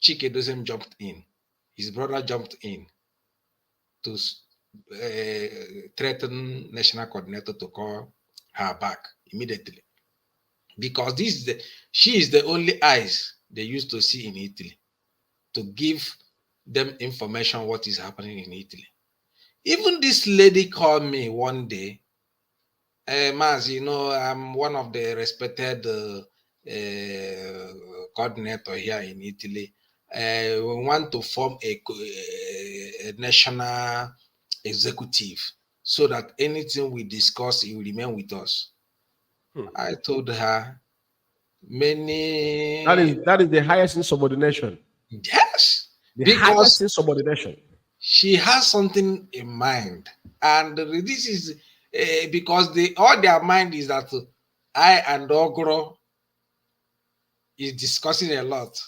Chike Dozem jumped in. His brother jumped in to threaten national coordinator to call her back immediately. Because she is the only eyes they used to see in Italy to give them information what is happening in Italy. Even this lady called me one day. Maz, you know, I'm one of the respected coordinator here in Italy. We want to form a national executive so that anything we discuss, it will remain with us. I told her many. That is the highest insubordination. Yes, the highest insubordination. She has something in mind, and this is because all their mind is that I and Ogro is discussing a lot.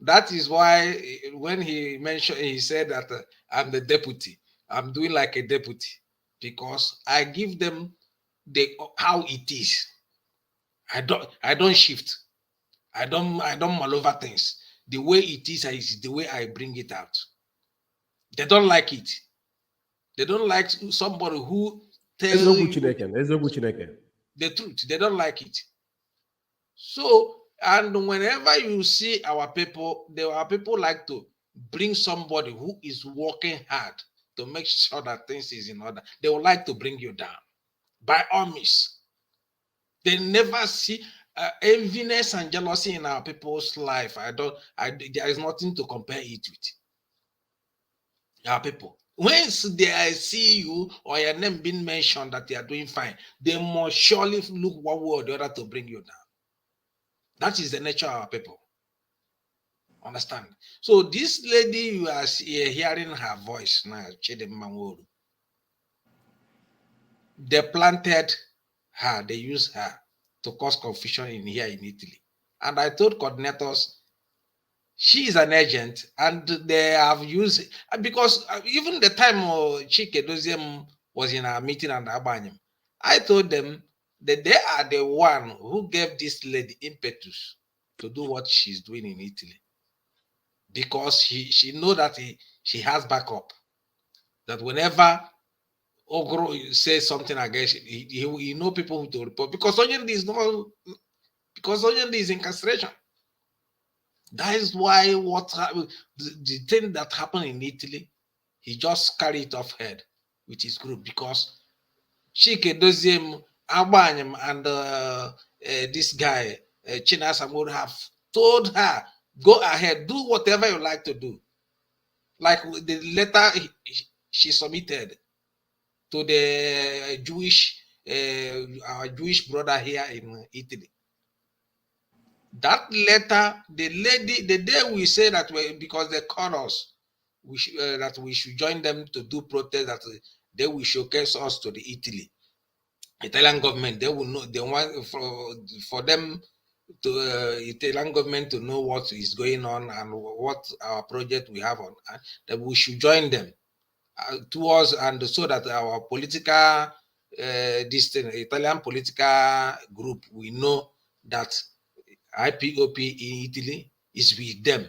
That is why when he said that I'm the deputy, I'm doing like a deputy because I give them how it is. I don't shift. I don't maneuver things. The way it is the way I bring it out. They don't like it. They don't like somebody who tells you the truth. They don't like it. So, and whenever you see our people like to bring somebody who is working hard to make sure that things is in order. They would like to bring you down. By all means. They never see enviness and jealousy in our people's life. There is nothing to compare it with. Our people. Once they see you or your name being mentioned that they are doing fine, they must surely look one way or the other to bring you down. That is the nature of our people. Understand? So this lady, you are hearing her voice now, they planted her, they used her to cause confusion in here in Italy. And I told coordinators, she is an agent, and they have used, because even the time Chike Doziem was in our meeting and Abanyam, I told them that they are the one who gave this lady impetus to do what she's doing in Italy, because she know that she has backup, that whenever Uguru says something against he know people who to report, because Onyendi is not, because Onyendi is incarceration. That is why the thing that happened in Italy, he just carried it off head with his group, because Chike Doziem, Abanyam, and this guy, Chinasa, would have told her, go ahead, do whatever you like to do. Like the letter she submitted to the our Jewish brother here in Italy. That letter, the day we say that because they called us, that we should join them to do protest, that they will showcase us to the Italian government. They will know, they want for them to Italian government to know what is going on and what our project we have on, that we should join them towards, and so that our political Italian political group, we know that IPOB in Italy is with them.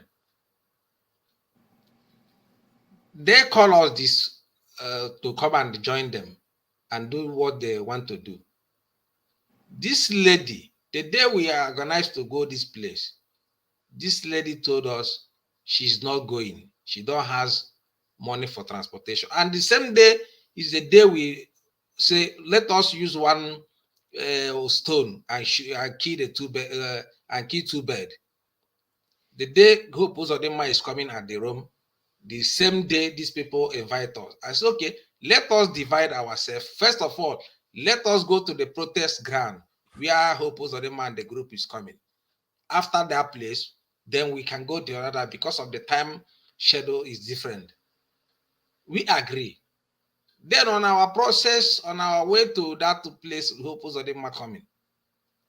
They call us this to come and join them and do what they want to do. This lady, the day we are organized to go this place, this lady told us she's not going. She don't has money for transportation. And the same day is the day we say, let us use one stone and kill the two birds. The day Hope Uzodinma is coming at the room, the same day these people invite us. I said, okay, let us divide ourselves. First of all, let us go to the protest ground where Hope Uzodinma and the group is coming. After that place, then we can go the other, because of the time schedule is different. We agree. Then on our process, on our way to that place, Hope Uzodinma coming,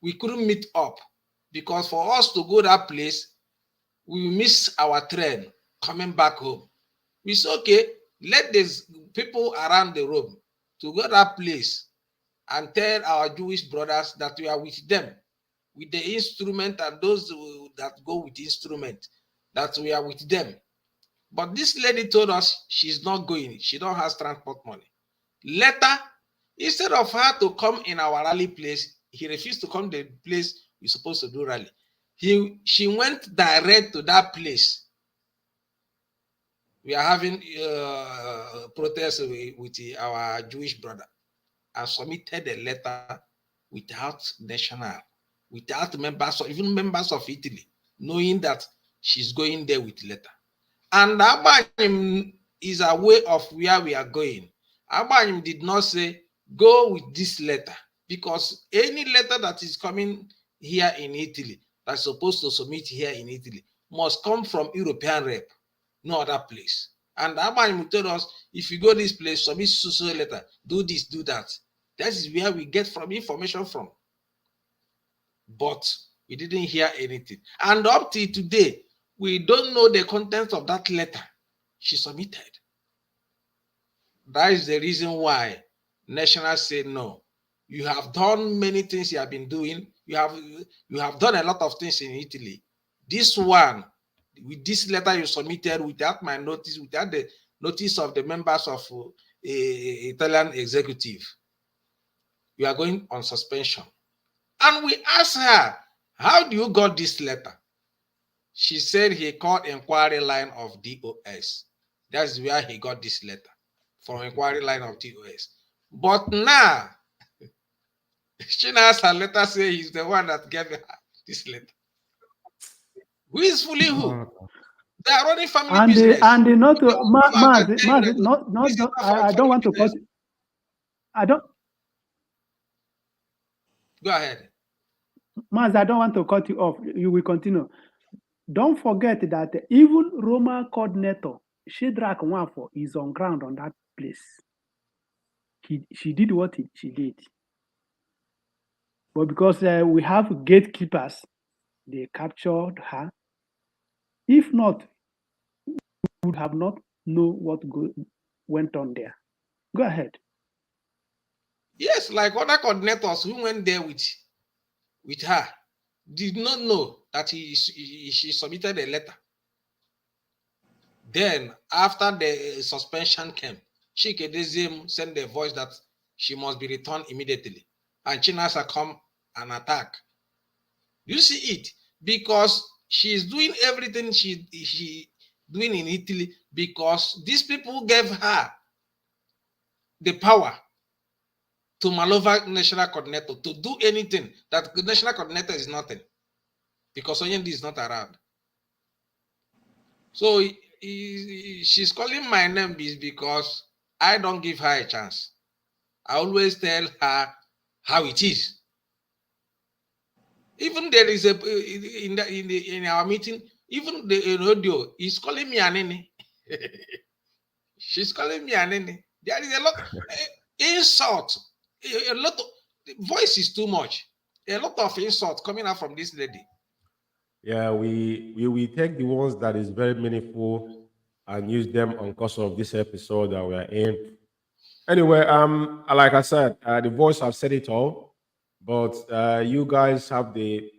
we couldn't meet up, because for us to go that place, we miss our train coming back home. We said, okay, let these people around the room to go to that place and tell our Jewish brothers that we are with them, with the instrument, and those that go with instrument, that we are with them. But this lady told us she's not going. She don't have transport money. Later, instead of her to come in our rally place, he refused to come to the place we're supposed to do rally. She went direct to that place. We are having protests with our Jewish brother, and submitted a letter without national, without members, or even members of Italy, knowing that she's going there with letter. And Abanyim is aware of where we are going. Abanyim did not say, go with this letter, because any letter that is coming here in Italy, that's supposed to submit here in Italy, must come from European rep, no other place. And Abanyim told us, if you go this place, submit so letter, do this, do that. That is where we get from information from. But we didn't hear anything. And up till today, we don't know the contents of that letter she submitted. That is the reason why National said no. You have done many things you have been doing. You have done a lot of things in Italy. This one, with this letter you submitted without my notice, without the notice of the members of Italian executive, you are going on suspension. And we asked her, how do you got this letter? She said he called inquiry line of DOS. That's where he got this letter, from inquiry line of DOS. But now, she has her letter say he's the one that gave her this letter. Who is fooling who? They are running family And business. not to I don't want to cut. I don't. Go ahead. Maz, I don't want to cut you off. You will continue. Don't forget that even Roma coordinator Shadrach Nwafo is on ground on that place. She did what she did. But because we have gatekeepers, they captured her. If not, we would have not know what went on there. Go ahead. Yes, like other coordinators who went there with her did not know that she submitted a letter. Then, after the suspension came, Ekezie sent a voice that she must be returned immediately. And Chinasa come and attack. You see it? Because she is doing everything she doing in Italy because these people gave her the power to maneuver national coordinator, to do anything that the national coordinator is nothing. Because Onyendi is not around. So she's calling my name because I don't give her a chance. I always tell her how it is. Even there is in our meeting, even the audio is calling me Anini. She's calling me Anini. There is a lot insult. A lot of voice is too much. A lot of insult coming out from this lady. Yeah, we take the ones that is very meaningful and use them on course of this episode that we are in. Anyway, like I said, the voice have said it all, but you guys have the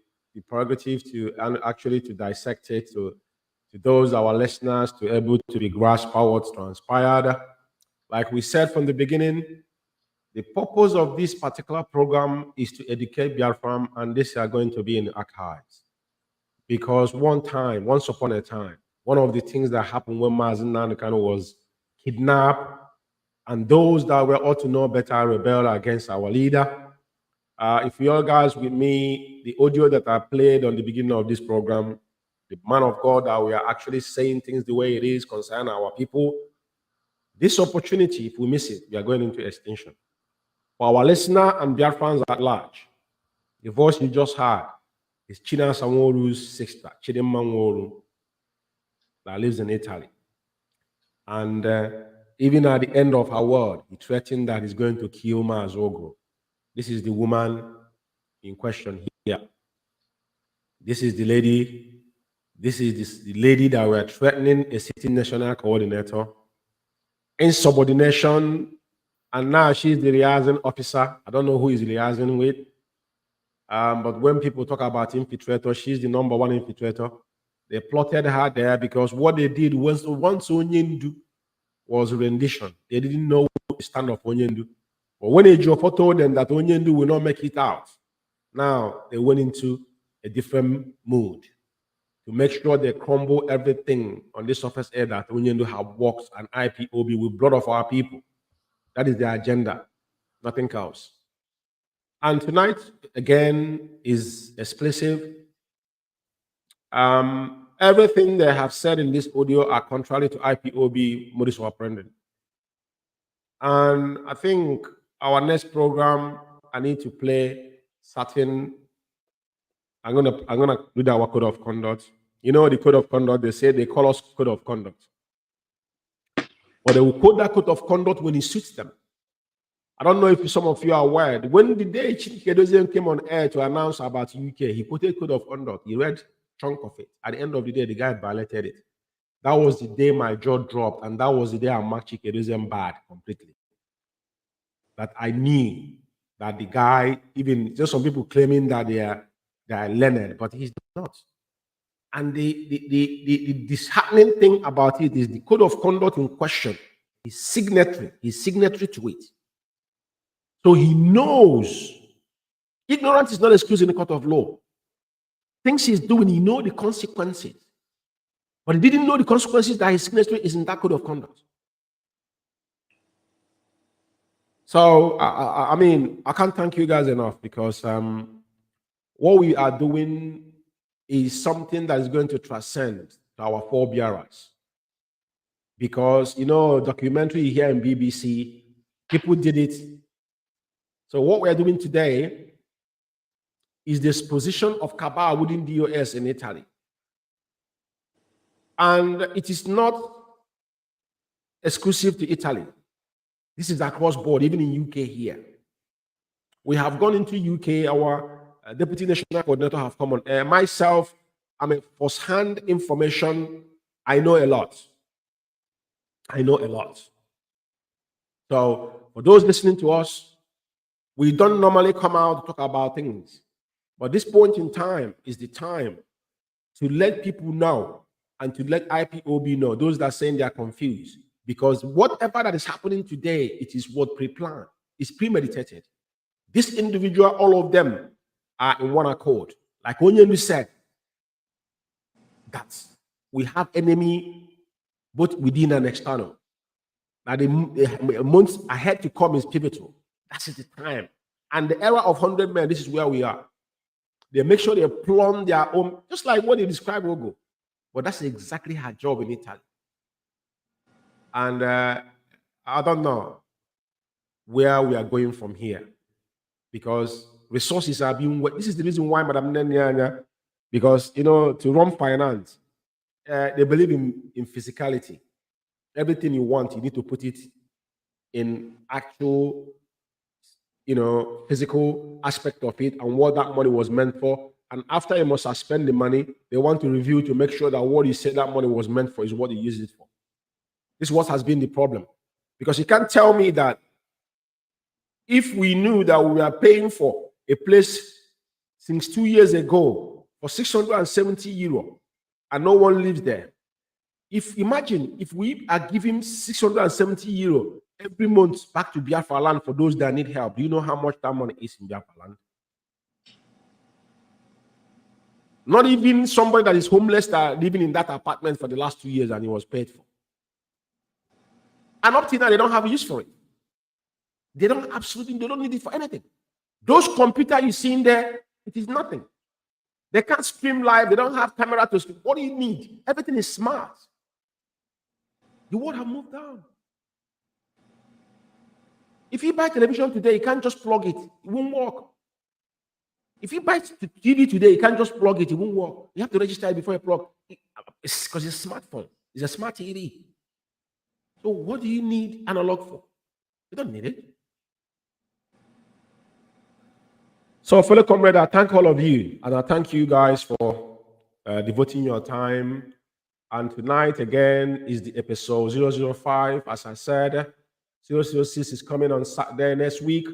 prerogative to actually to dissect it to those our listeners to able to be grasp how what's transpired. Like we said from the beginning, the purpose of this particular program is to educate Biafra, and this are going to be in the archives. Because once upon a time, one of the things that happened when Mazi Umeh was kidnapped, and those that were ought to know better rebelled against our leader. If you all guys with me, the audio that I played on the beginning of this program, the man of God that we are actually saying things the way it is concerning our people, this opportunity, if we miss it, we are going into extinction. For our listener and Biafrans at large, the voice you just heard is China Sanworu's sister, Chidimma Nworu, that lives in Italy. And even at the end of her word, he threatened that he's going to kill Mazi Uguru. This is the woman in question here. This is the lady. This is the lady that we are threatening a sitting national coordinator. Insubordination, and now she's the liaison officer. I don't know who is liaison with. But when people talk about infiltrator, she's the number one infiltrator. They plotted her there because what they did was once Onyendu was rendition. They didn't know the stand of Onyendu. But when Ejiofor told them that Onyendu will not make it out, now they went into a different mood to make sure they crumble everything on the surface air that Onyendu have worked and IPOB with blood of our people. That is their agenda, nothing else. And tonight, again, is explicit. Everything they have said in this audio are contrary to IPOB modus operandi. And I think our next program, I need to play certain. I'm gonna do our code of conduct. You know the code of conduct. They say they call us code of conduct, but they will quote that code of conduct when it suits them. I don't know if some of you are aware. When the day Kekezie came on air to announce about UK, he quoted code of conduct. He read chunk of it. At the end of the day, the guy violated it. That was the day my jaw dropped, and that was the day I marked Kekezie bad completely. That I knew that the guy, even just some people claiming that they are learned, but he's not. And the disheartening thing about it is the code of conduct in question is signatory. He's signatory to it. So he knows ignorance is not excused in the court of law. Things he's doing, he knows the consequences. But he didn't know the consequences that his signature is in that code of conduct. So, I mean, I can't thank you guys enough because what we are doing is something that is going to transcend to our forebearers. Because, you know, documentary here in BBC, people did it. So what we're doing today is the exposition of Cabal within DOS in Italy. And it is not exclusive to Italy. This is across board, even in UK here. We have gone into UK, our Deputy National Coordinator have come on. Myself, I'm a first-hand information. I know a lot. I know a lot. So for those listening to us, we don't normally come out to talk about things. But this point in time is the time to let people know and to let IPOB know, those that are saying they are confused. Because whatever that is happening today, it is what pre-planned. It's premeditated. This individual, all of them are in one accord. Like Onyenu said, that we have enemy both within and external. Now the months ahead to come is pivotal. That is the time. And the era of 100 men, this is where we are. They make sure they plumb their own, just like what they describe Uguru. But that's exactly her job in Italy. And I don't know where we are going from here, because resources are being, this is the reason why Madam Nenyanya, because, you know, to run finance, they believe in physicality. Everything you want, you need to put it in actual, you know, physical aspect of it and what that money was meant for. And after you must have spent the money, they want to review to make sure that what you said that money was meant for is what you use it for. This is what has been the problem. Because you can't tell me that if we knew that we were paying for a place since 2 years ago for 670 euro and no one lives there. Imagine if we are giving 670 euro every month back to Biafra land for those that need help. Do you know how much that money is in Biafra land? Not even somebody that is homeless that living in that apartment for the last 2 years and he was paid for. And up to now, they don't have a use for it. They don't need it for anything. Those computers you see in there, it is nothing. They can't stream live. They don't have camera to stream. What do you need? Everything is smart. The world have moved down. If you buy television today, you can't just plug it. It won't work. If you buy TV today, you can't just plug it. It won't work. You have to register it before you plug. It's because it's a smartphone. It's a smart TV. So what do you need analog for? You don't need it. So, fellow comrade, I thank all of you, and I thank you guys for devoting your time. And tonight, again, is the episode 005. As I said, 006 is coming on Saturday next week.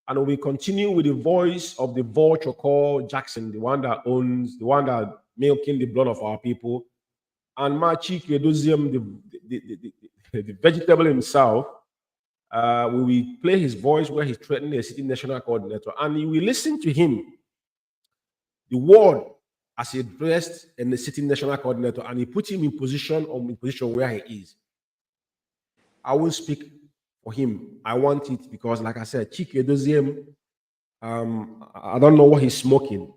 And we continue with the voice of the vulture called Jackson, the one that owns, the one that milking the blood of our people. And Machiki Edozium, the vegetable himself, we will play his voice where he's threatening a city national coordinator. And you will listen to him, the word as he addressed in the city national coordinator, and he put him in position where he is. I won't speak for him. I want it because, like I said, Chike Edozium, I don't know what he's smoking,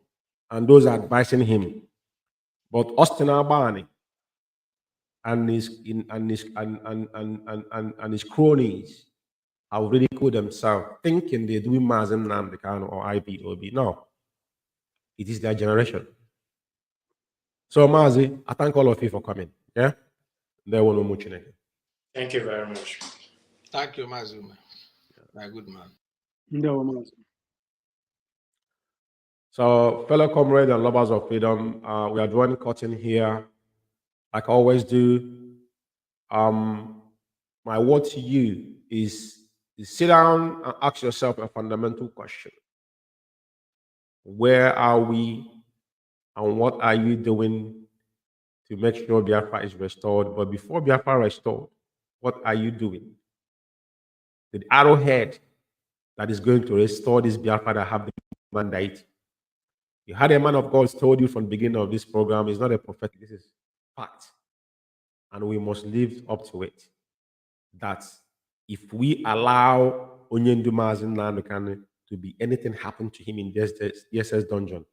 and those are advising him. But Austin Albani and his cronies have ridiculed themselves, thinking they're doing Mazi Umeh or IPOB. No, it is their generation. So, Mazi, I thank all of you for coming. Yeah, there will no much. Thank you very much. Thank you, Mazi Umeh. My good man. So, fellow comrades and lovers of freedom, we are drawing curtain here, like I always do. My word to you is sit down and ask yourself a fundamental question. Where are we and what are you doing to make sure Biafra is restored? But before Biafra restored, what are you doing? The arrowhead that is going to restore this Biafra that have the mandate. You had a man of God told you from the beginning of this program, it's not a prophetic, this is fact. And we must live up to it. That if we allow Onyendu Mazi Umeh to be anything happen to him in this DSS dungeon,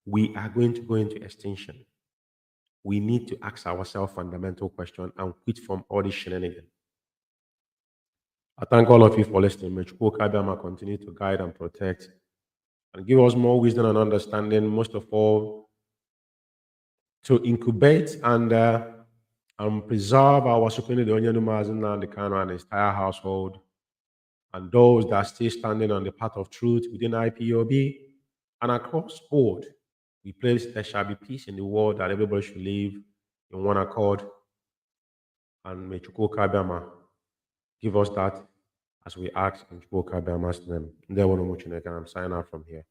we are going to go into extinction. we need to ask ourselves fundamental question and quit from all this shenanigans. I thank all of you for listening. May Chukwuma continue to guide and protect and give us more wisdom and understanding, most of all, to incubate and preserve our Supreme Mazi Nnamdi Kanu and his entire household, and those that are still standing on the path of truth within IPOB and across board. We pray there shall be peace in the world, that everybody should live in one accord. And may Chukwuma give us that as we ask in Chukwuma's name. I'm signing out from here.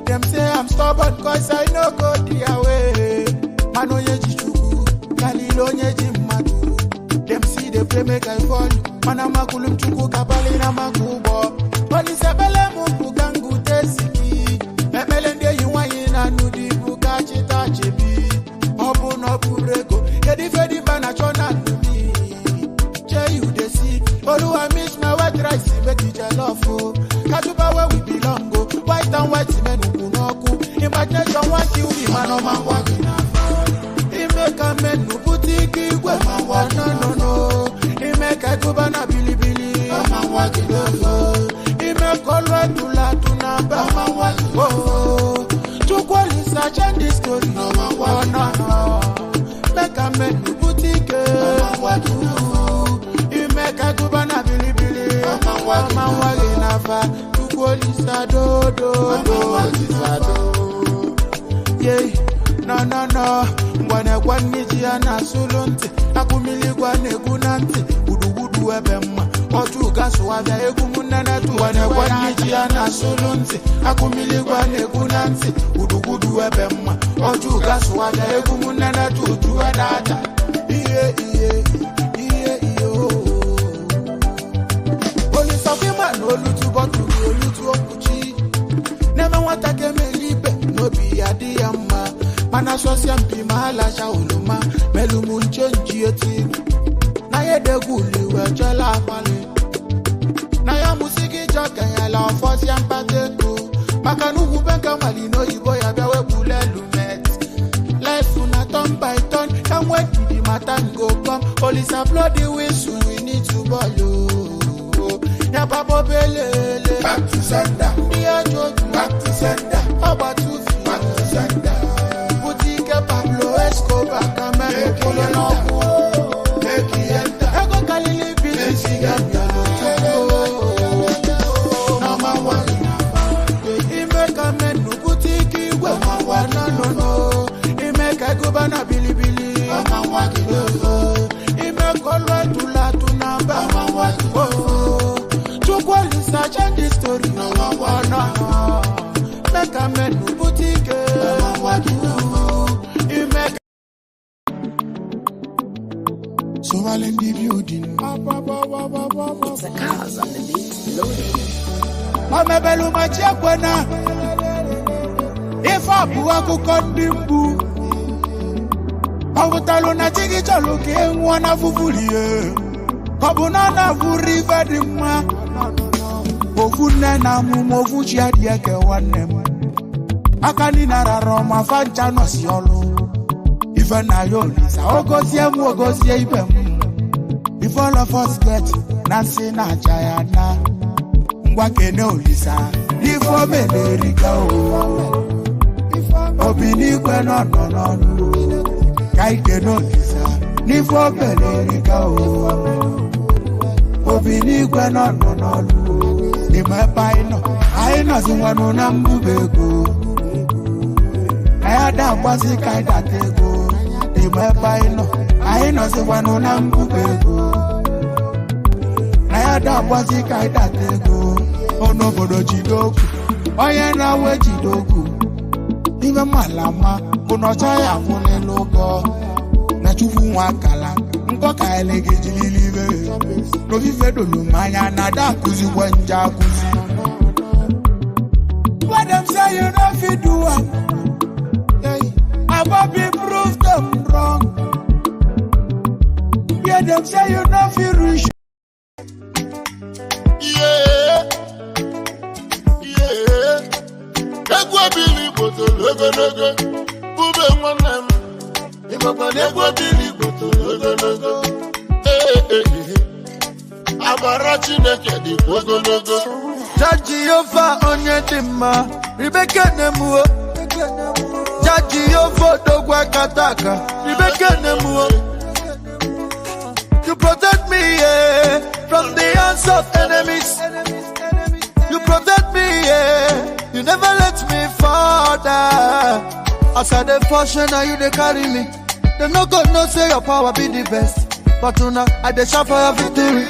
Them say I'm stubborn cause I no go their way. Them see the play make I fall. Manamakulum chuku kabali na makubo. Polisabele muku gangu tesiki. Memelende yuwayi na nudi buka chita chebi. Obu no purego. Kedi fedi bana chona nudi. Che you de see. Oluwa miss na wet rice make it jollof. Katuba where we belong go. White and white men ukunoku. Imagination want you be man o man walking. He make a man no boutique where man walk no. He make a kubana bilibili. Man walking no. He make all right to la to number. Man walking oh. To qualify change this story. No man walk no. Make a man no boutique. Man walking no. He make a kubana bilibili. Man walking no. To qualify do. Yeah. No. Mwana kwa niji anasulunti. Nakumili kwa negunanti. Udu ebema. Otu gasu wavya egumuna tu. Mwana kwa niji anasulunti. Nakumili kwa negunanti. Udu ebema. Otu gasu wavya egumuna tu. Udu adata. Iye. Oli safima no lutu botu. Olutu okuchi. Nema watake melipe. No bi adiyama. Mana sosiam pi mahala shauluma melumu nchenji eti na yede guli wejola pale na ya musiki joke ya la fosiam pateko makanu hubenka malino ibo ya bewe bule lumet life una turn by turn can wait to the matter go come police applaud the whistle we need to follow ya babo belele back to sender ya joju back to sender about to back to sender Pablo Escobar, Camero, Polono, Ekienta, Ego Galili, Bilisiga, Number one, he make a man no boutique, no. He make a Gubana Bilibili, I change the story. No. Make a man who boutique. What you make. So I'll end the building. It's a cars on the beat loading. I'm a bellu machiakwana. If I buaku kondimbu. I will tell you nothing. It's all okay. One of you. Kabunana vuriva dima. Ovune na mumovuchi adiake wanem. Akani na Roma fancha no siolo. Even na yolisa ogozie ibem. If all of us get Nancy na Jayana. Ngwakene olisa. If o melerika o. Obini kwe no. Kaike no olisa. If o melerika o. Obini kwe no. Ni mapaino. Aina zingwano na mbubego. Ayada kwasi kaida tego. Ni mapaino. Aina zingwano na mbubego. Ayada kwasi kaida tego. Onobodo jidoku. Oye na we jidoku. Iwe malama. Kunocha ya kune logo. Na chufu wakala. Mkoka elege jililive. No vive dolu manya na da kuzi wanja kuzi. What them say you know fi do am. Ababi prove them wrong. Yeah, them say you know fi reach. Yeah. Egwa bili boto logo. Ube mwanem. Ibaba egwa bili boto logo. Abarachi neke di ogologo. Jaji Yova onye dima. Ribeke nemuo. Jaji Yova dogwa kataka. Ribeke nemuo. You protect me, yeah, from the hands of enemies. You protect me, yeah. You never let me fall down. As I dey function, now you dey carry me. Them no God no say your power be the best. But now I dey shout for your victory.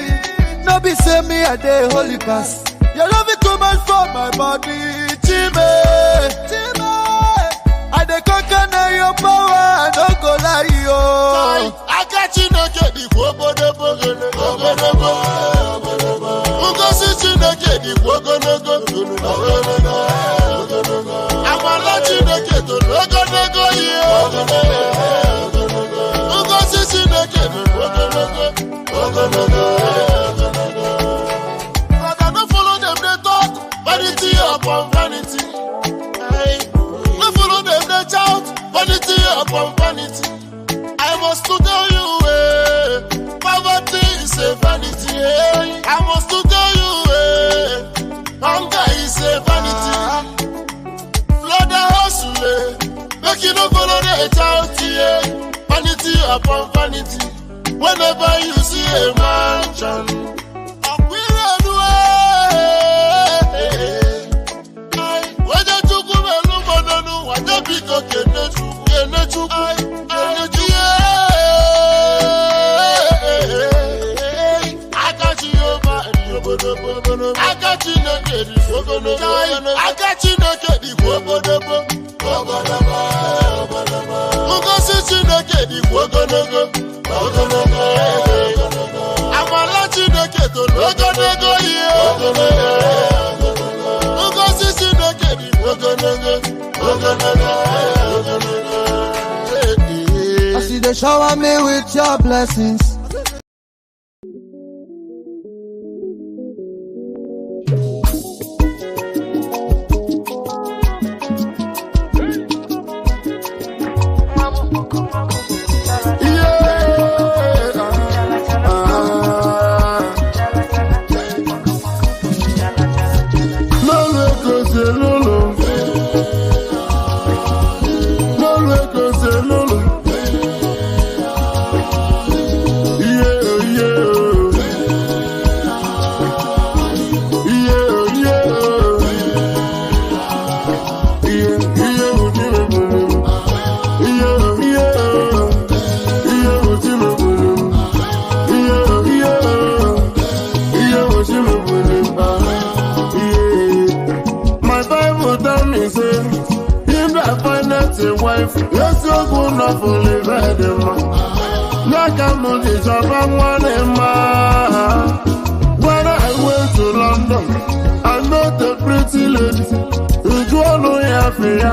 No be say me I dey holy pass. You love it too much for my body, Chime. I dey conquer now your power, I don't go lie yo. I got you no get the wogonogo. Ugo si no get the wogonogo. I'm a lot you no get the wogonogo Ugo si no get the wogonogo. Vanity upon vanity. No follow them, they shout. Vanity upon vanity. I must to tell you, poverty is a vanity. I must to tell you, hunger is a vanity. Blood and hustle, make you no follow the shout. Vanity upon vanity. Whenever you see a mansion, we run away. Whether to go alone, whether because I got you over. I got you no get it. I got you no get it. Ugo si no get it. I'm a lot you no get I see they shower me with your blessings. pretty wife. Yes, you're good enough for living, man. Nakamudi Jabanwanema. When I went to London, I met a pretty lady. Uguru Yafia.